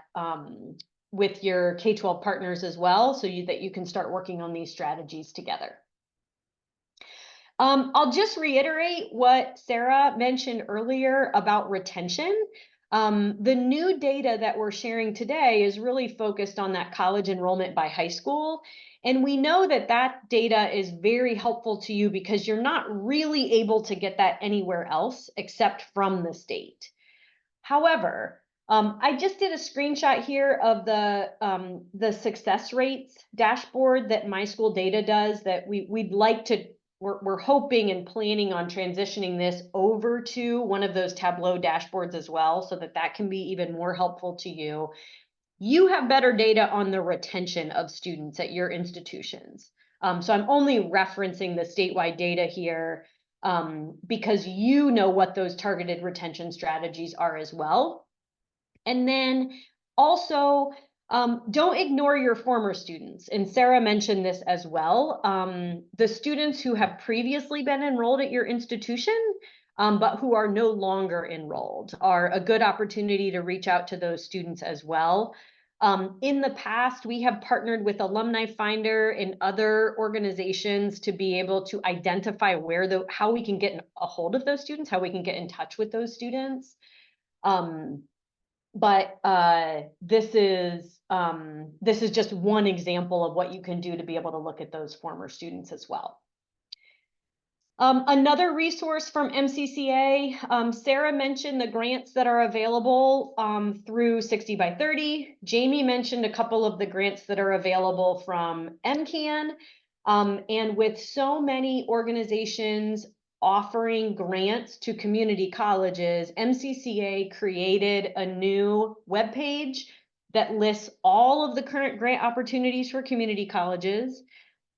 with your K-12 partners as well, so that you can start working on these strategies together. I'll just reiterate what Sarah mentioned earlier about retention. The new data that we're sharing today is really focused on that college enrollment by high school. And we know that that data is very helpful to you because you're not really able to get that anywhere else except from the state. However, I just did a screenshot here of the success rates dashboard that My School Data does that we'd like to, we're hoping and planning on transitioning this over to one of those Tableau dashboards as well, so that that can be even more helpful to you. You have better data on the retention of students at your institutions. So I'm only referencing the statewide data here because you know what those targeted retention strategies are as well. And then also, don't ignore your former students. And Sarah mentioned this as well. The students who have previously been enrolled at your institution, but who are no longer enrolled, are a good opportunity to reach out to those students as well. In the past, we have partnered with Alumni Finder and other organizations to be able to identify how we can get a hold of those students, how we can get in touch with those students. But this is just one example of what you can do to be able to look at those former students as well. Another resource from MCCA, Sarah mentioned the grants that are available through 60 by 30. Jamie mentioned a couple of the grants that are available from MCAN. And with so many organizations offering grants to community colleges, MCCA created a new webpage that lists all of the current grant opportunities for community colleges.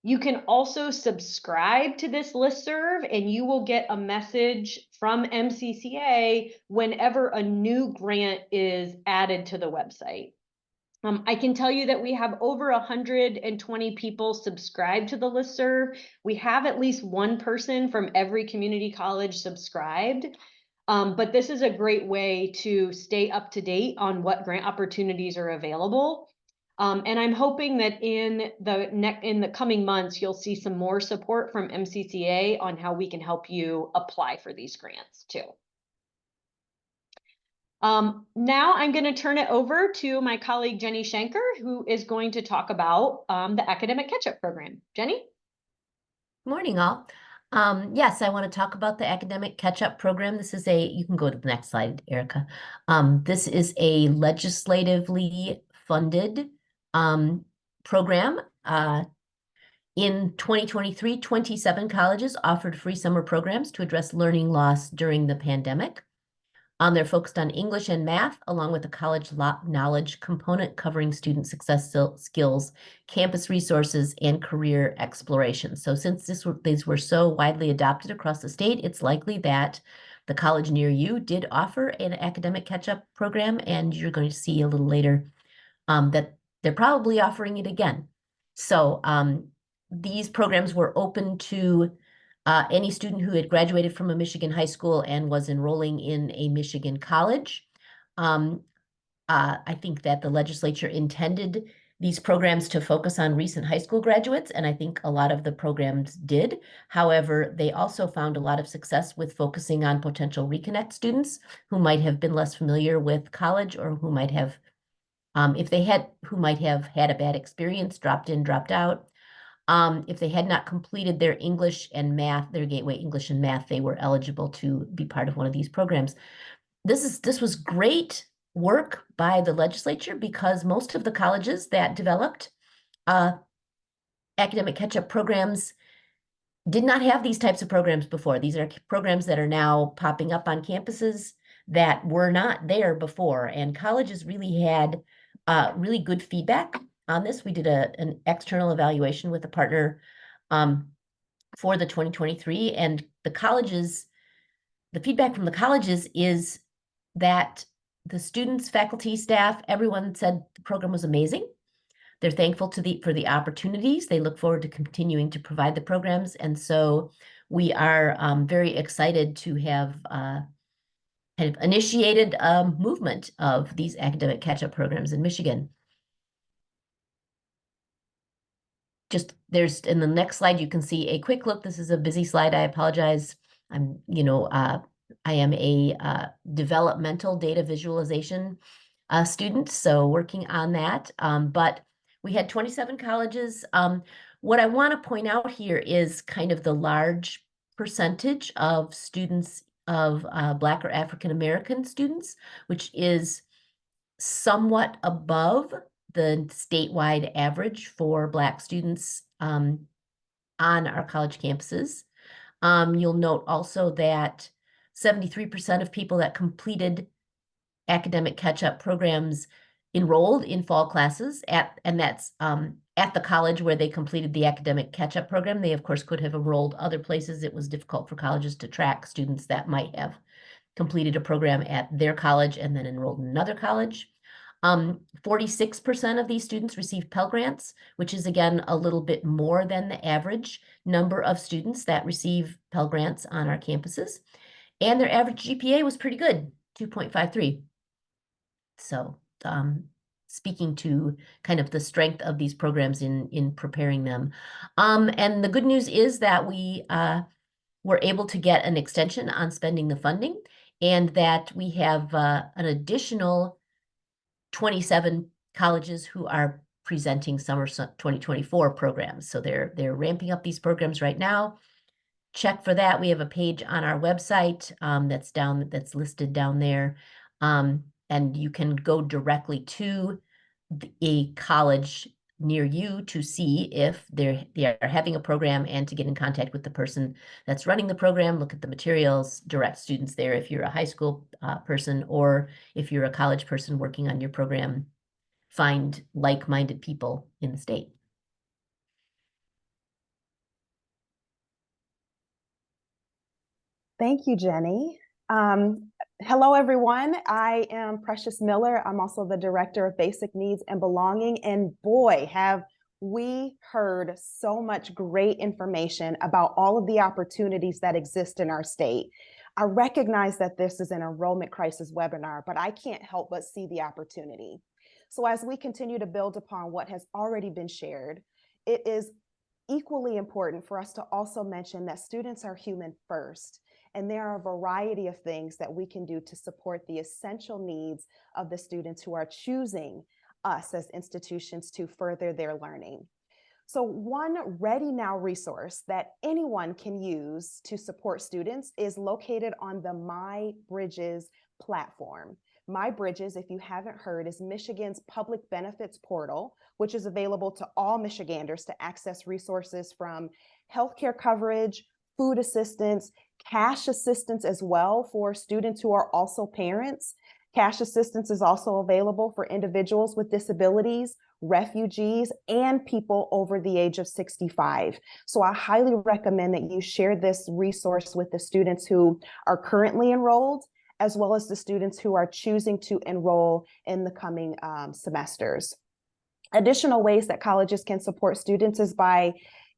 You can also subscribe to this listserv and you will get a message from MCCA whenever a new grant is added to the website. I can tell you that we have over 120 people subscribed to the listserv. We have at least one person from every community college subscribed. But this is a great way to stay up to date on what grant opportunities are available. And I'm hoping that in the coming months, you'll see some more support from MCCA on how we can help you apply for these grants too. Now I'm going to turn it over to my colleague, Jenny Schenker, who is going to talk about the Academic Catch-Up Program. Jenny? Morning, all. Yes, I want to talk about the Academic Catch-Up Program. This is you can go to the next slide, Erica. This is a legislatively funded program. In 2023, 27 colleges offered free summer programs to address learning loss during the pandemic. They're focused on English and math, along with a college knowledge component covering student success skills, campus resources, and career exploration. So since these were so widely adopted across the state, it's likely that the college near you did offer an academic catch-up program, and you're going to see a little later that they're probably offering it again. So these programs were open to any student who had graduated from a Michigan high school and was enrolling in a Michigan college. I think that the legislature intended these programs to focus on recent high school graduates, and I think a lot of the programs did. However, they also found a lot of success with focusing on potential reconnect students who might have been less familiar with college, or who might have, who might have had a bad experience, dropped in, dropped out. If they had not completed their English and math, their Gateway English and Math, they were eligible to be part of one of these programs. This was great work by the legislature, because most of the colleges that developed academic catch-up programs did not have these types of programs before. These are programs that are now popping up on campuses that were not there before, and colleges really had really good feedback on this. We did an external evaluation with a partner for the 2023, and the feedback from the colleges is that the students, faculty, staff, everyone said the program was amazing. They're thankful for the opportunities. They look forward to continuing to provide the programs, and so we are very excited to have kind of initiated a movement of these academic catch-up programs in Michigan. In the next slide, you can see a quick look. This is a busy slide. I apologize. I'm, I am a developmental data visualization student, so working on that. But we had 27 colleges. What I want to point out here is kind of the large percentage of students of Black or African American students, which is somewhat above the statewide average for Black students on our college campuses. You'll note also that 73% of people that completed academic catch-up programs enrolled in fall classes and that's at the college where they completed the academic catch-up program. They, of course, could have enrolled other places. It was difficult for colleges to track students that might have completed a program at their college and then enrolled in another college. 46% of these students received Pell Grants, which is, again, a little bit more than the average number of students that receive Pell Grants on our campuses. And their average GPA was pretty good, 2.53. So speaking to kind of the strength of these programs in preparing them. And the good news is that we were able to get an extension on spending the funding, and that we have an additional 27 colleges who are presenting summer 2024 programs. So they're ramping up these programs right now. Check for that. We have a page on our website that's listed down there. And you can go directly to a college near you to see if they are having a program and to get in contact with the person that's running the program, look at the materials, direct students there if you're a high school person, or if you're a college person working on your program, find like-minded people in the state. Thank you, Jenny. Hello, everyone. I am Precious Miller. I'm also the Director of Basic Needs and Belonging. And boy, have we heard so much great information about all of the opportunities that exist in our state. I recognize that this is an enrollment crisis webinar, but I can't help but see the opportunity. So as we continue to build upon what has already been shared, it is equally important for us to also mention that students are human first. And there are a variety of things that we can do to support the essential needs of the students who are choosing us as institutions to further their learning. So one Ready Now resource that anyone can use to support students is located on the My Bridges platform. My Bridges, if you haven't heard, is Michigan's public benefits portal, which is available to all Michiganders to access resources from healthcare coverage, food assistance, cash assistance as well for students who are also parents. Cash assistance is also available for individuals with disabilities, refugees, and people over the age of 65. So I highly recommend that you share this resource with the students who are currently enrolled, as well as the students who are choosing to enroll in the coming semesters. Additional ways that colleges can support students is by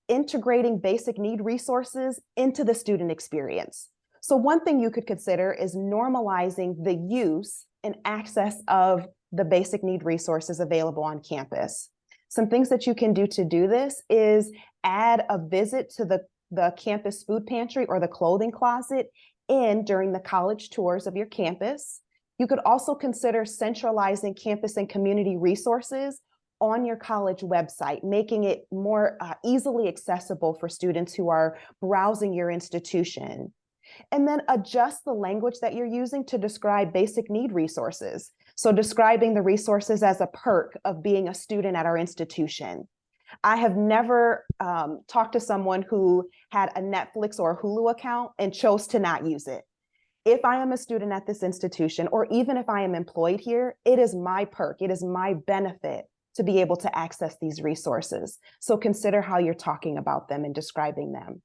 integrating basic need resources into the student experience. So one thing you could consider is normalizing the use and access of the basic need resources available on campus. Some things that you can do to do this is add a visit to the campus food pantry or the clothing closet during the college tours of your campus. You could also consider centralizing campus and community resources on your college website, making it more easily accessible for students who are browsing your institution. And then adjust the language that you're using to describe basic need resources. So describing the resources as a perk of being a student at our institution. I have never talked to someone who had a Netflix or a Hulu account and chose to not use it. If I am a student at this institution, or even if I am employed here, it is my perk, it is my benefit to be able to access these resources. So consider how you're talking about them and describing them.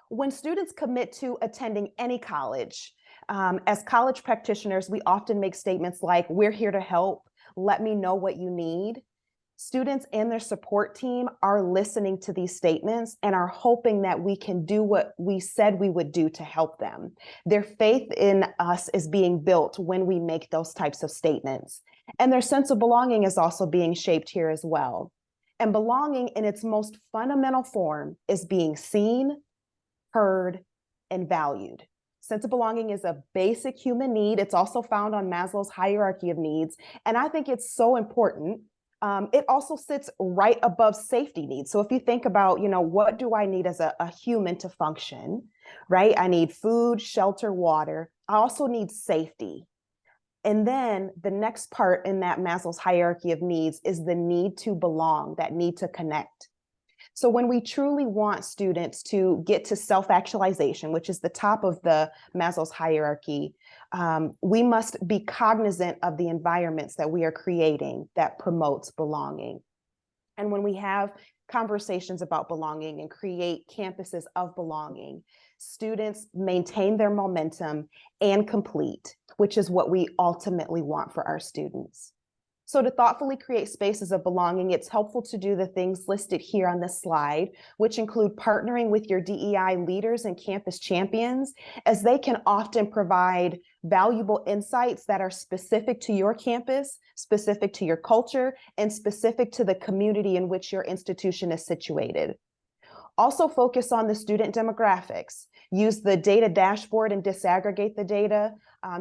When students commit to attending any college, as college practitioners, we often make statements like, we're here to help, let me know what you need. Students and their support team are listening to these statements and are hoping that we can do what we said we would do to help them. Their faith in us is being built when we make those types of statements. And their sense of belonging is also being shaped here as well. And belonging in its most fundamental form is being seen, heard, and valued. Sense of belonging is a basic human need. It's also found on Maslow's hierarchy of needs. And I think it's so important. It also sits right above safety needs. So if you think about, what do I need as a human to function, right? I need food, shelter, water. I also need safety. And then the next part in that Maslow's hierarchy of needs is the need to belong, that need to connect. So when we truly want students to get to self-actualization, which is the top of the Maslow's hierarchy, we must be cognizant of the environments that we are creating that promotes belonging. And when we have conversations about belonging and create campuses of belonging, students maintain their momentum and complete, which is what we ultimately want for our students. So to thoughtfully create spaces of belonging, it's helpful to do the things listed here on this slide, which include partnering with your DEI leaders and campus champions, as they can often provide valuable insights that are specific to your campus, specific to your culture, and specific to the community in which your institution is situated. Also focus on the student demographics. Use the data dashboard and disaggregate the data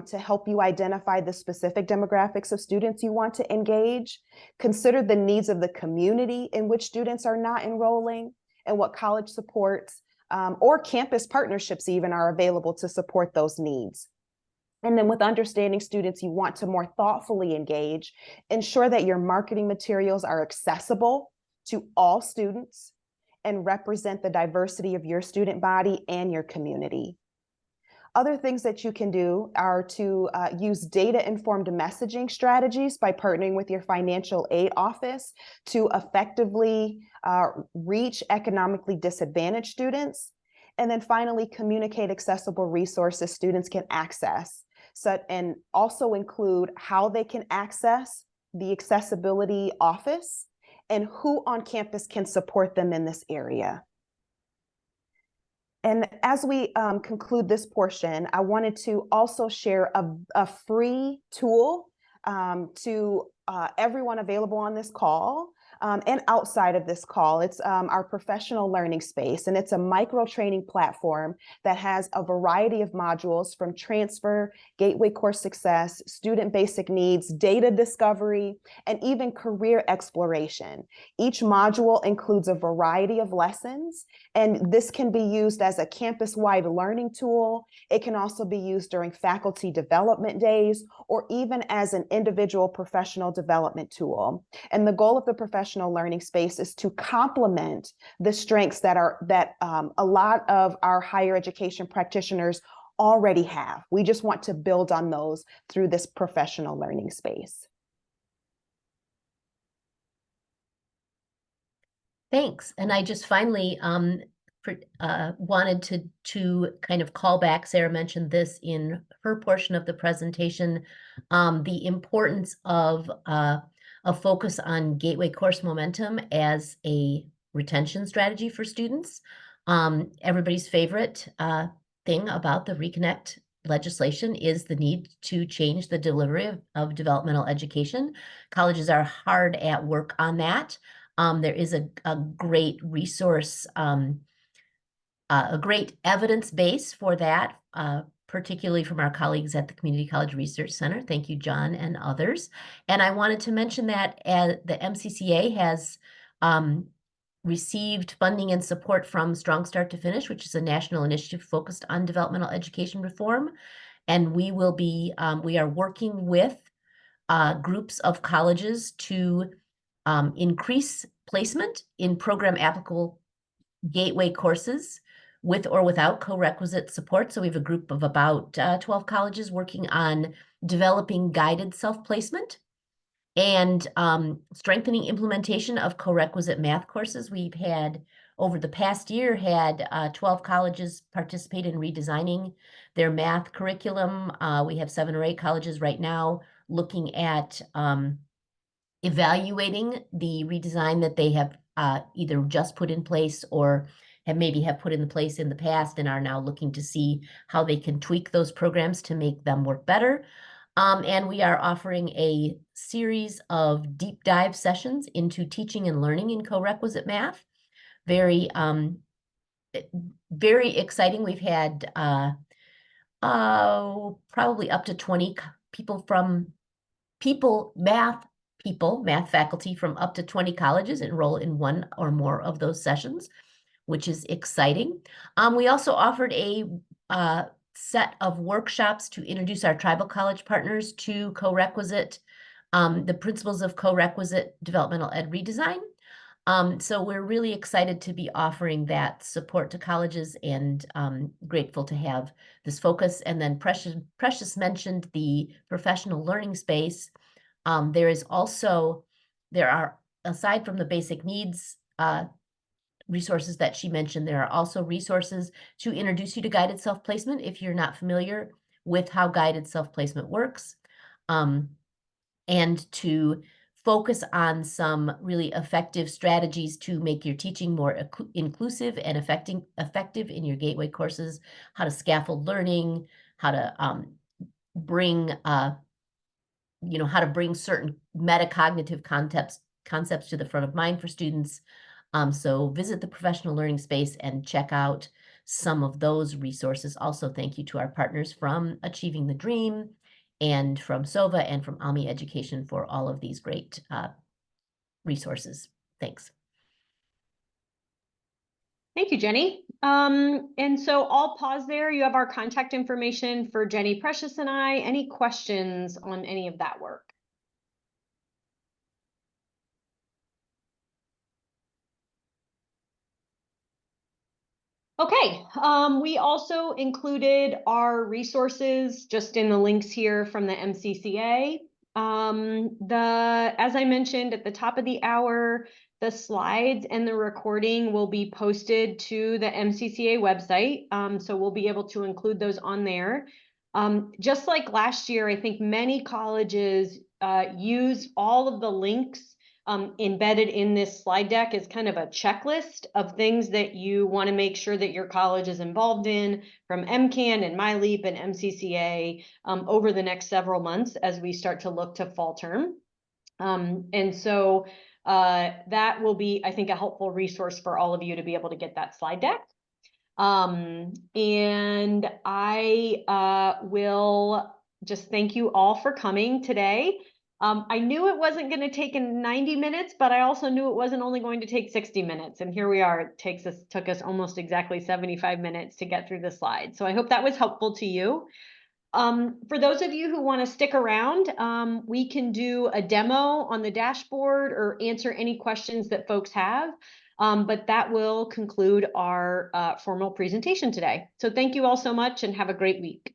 to help you identify the specific demographics of students you want to engage. Consider the needs of the community in which students are not enrolling and what college supports or campus partnerships even are available to support those needs. And then with understanding students you want to more thoughtfully engage, ensure that your marketing materials are accessible to all students and represent the diversity of your student body and your community. Other things that you can do are to use data-informed messaging strategies by partnering with your financial aid office to effectively reach economically disadvantaged students. And then finally, communicate accessible resources students can access. And also include how they can access the accessibility office and who on campus can support them in this area. And as we conclude this portion, I wanted to also share a free tool to everyone available on this call and outside of this call. It's our professional learning space, and it's a micro training platform that has a variety of modules from transfer, gateway course success, student basic needs, data discovery, and even career exploration. Each module includes a variety of lessons, and this can be used as a campus-wide learning tool. It can also be used during faculty development days or even as an individual professional development tool. And the goal of the professional learning space is to complement the strengths that a lot of our higher education practitioners already have. We just want to build on those through this professional learning space. Thanks. And I just finally wanted to kind of call back. Sarah mentioned this in her portion of the presentation, the importance of a focus on gateway course momentum as a retention strategy for students. Everybody's favorite thing about the Reconnect legislation is the need to change the delivery of developmental education. Colleges are hard at work on that. There is a great resource, a great evidence base for that, particularly from our colleagues at the Community College Research Center. Thank you, John and others. And I wanted to mention that the MCCA has received funding and support from Strong Start to Finish, which is a national initiative focused on developmental education reform. And we are working with groups of colleges to increase placement in program applicable gateway courses with or without co-requisite support. So we have a group of about 12 colleges working on developing guided self-placement and strengthening implementation of co-requisite math courses. We've had, over the past year, had 12 colleges participate in redesigning their math curriculum. We have 7 or 8 colleges right now looking at evaluating the redesign that they have either just put in place or have put in place in the past and are now looking to see how they can tweak those programs to make them work better. And we are offering a series of deep dive sessions into teaching and learning in co-requisite math. Very, very exciting. We've had probably up to 20 math faculty from up to 20 colleges enroll in one or more of those sessions, which is exciting. We also offered a set of workshops to introduce our tribal college partners to the principles of co-requisite developmental ed redesign. So we're really excited to be offering that support to colleges and grateful to have this focus. And then Precious mentioned the professional learning space. There are, aside from the basic needs resources that she mentioned, there are also resources to introduce you to guided self-placement if you're not familiar with how guided self-placement works, and to focus on some really effective strategies to make your teaching more inclusive and effective in your gateway courses, how to scaffold learning, how to bring certain metacognitive concepts to the front of mind for students. So visit the professional learning space and check out some of those resources. Also, thank you to our partners from Achieving the Dream and from SOVA and from ALMI Education for all of these great resources. Thanks. Thank you, Jenny. And so I'll pause there. You have our contact information for Jenny, Precious, and I. Any questions on any of that work? Okay, we also included our resources just in the links here from the MCCA. As I mentioned at the top of the hour, the slides and the recording will be posted to the MCCA website. So we'll be able to include those on there. Just like last year, I think many colleges use all of the links embedded in this slide deck as kind of a checklist of things that you want to make sure that your college is involved in from MCAN and MyLeap and MCCA over the next several months as we start to look to fall term. And so that will be, I think, a helpful resource for all of you to be able to get that slide deck. And I will just thank you all for coming today. I knew it wasn't going to take 90 minutes, but I also knew it wasn't only going to take 60 minutes. And here we are. It took us almost exactly 75 minutes to get through the slides. So I hope that was helpful to you. For those of you who want to stick around, we can do a demo on the dashboard or answer any questions that folks have. But that will conclude our formal presentation today. So thank you all so much and have a great week.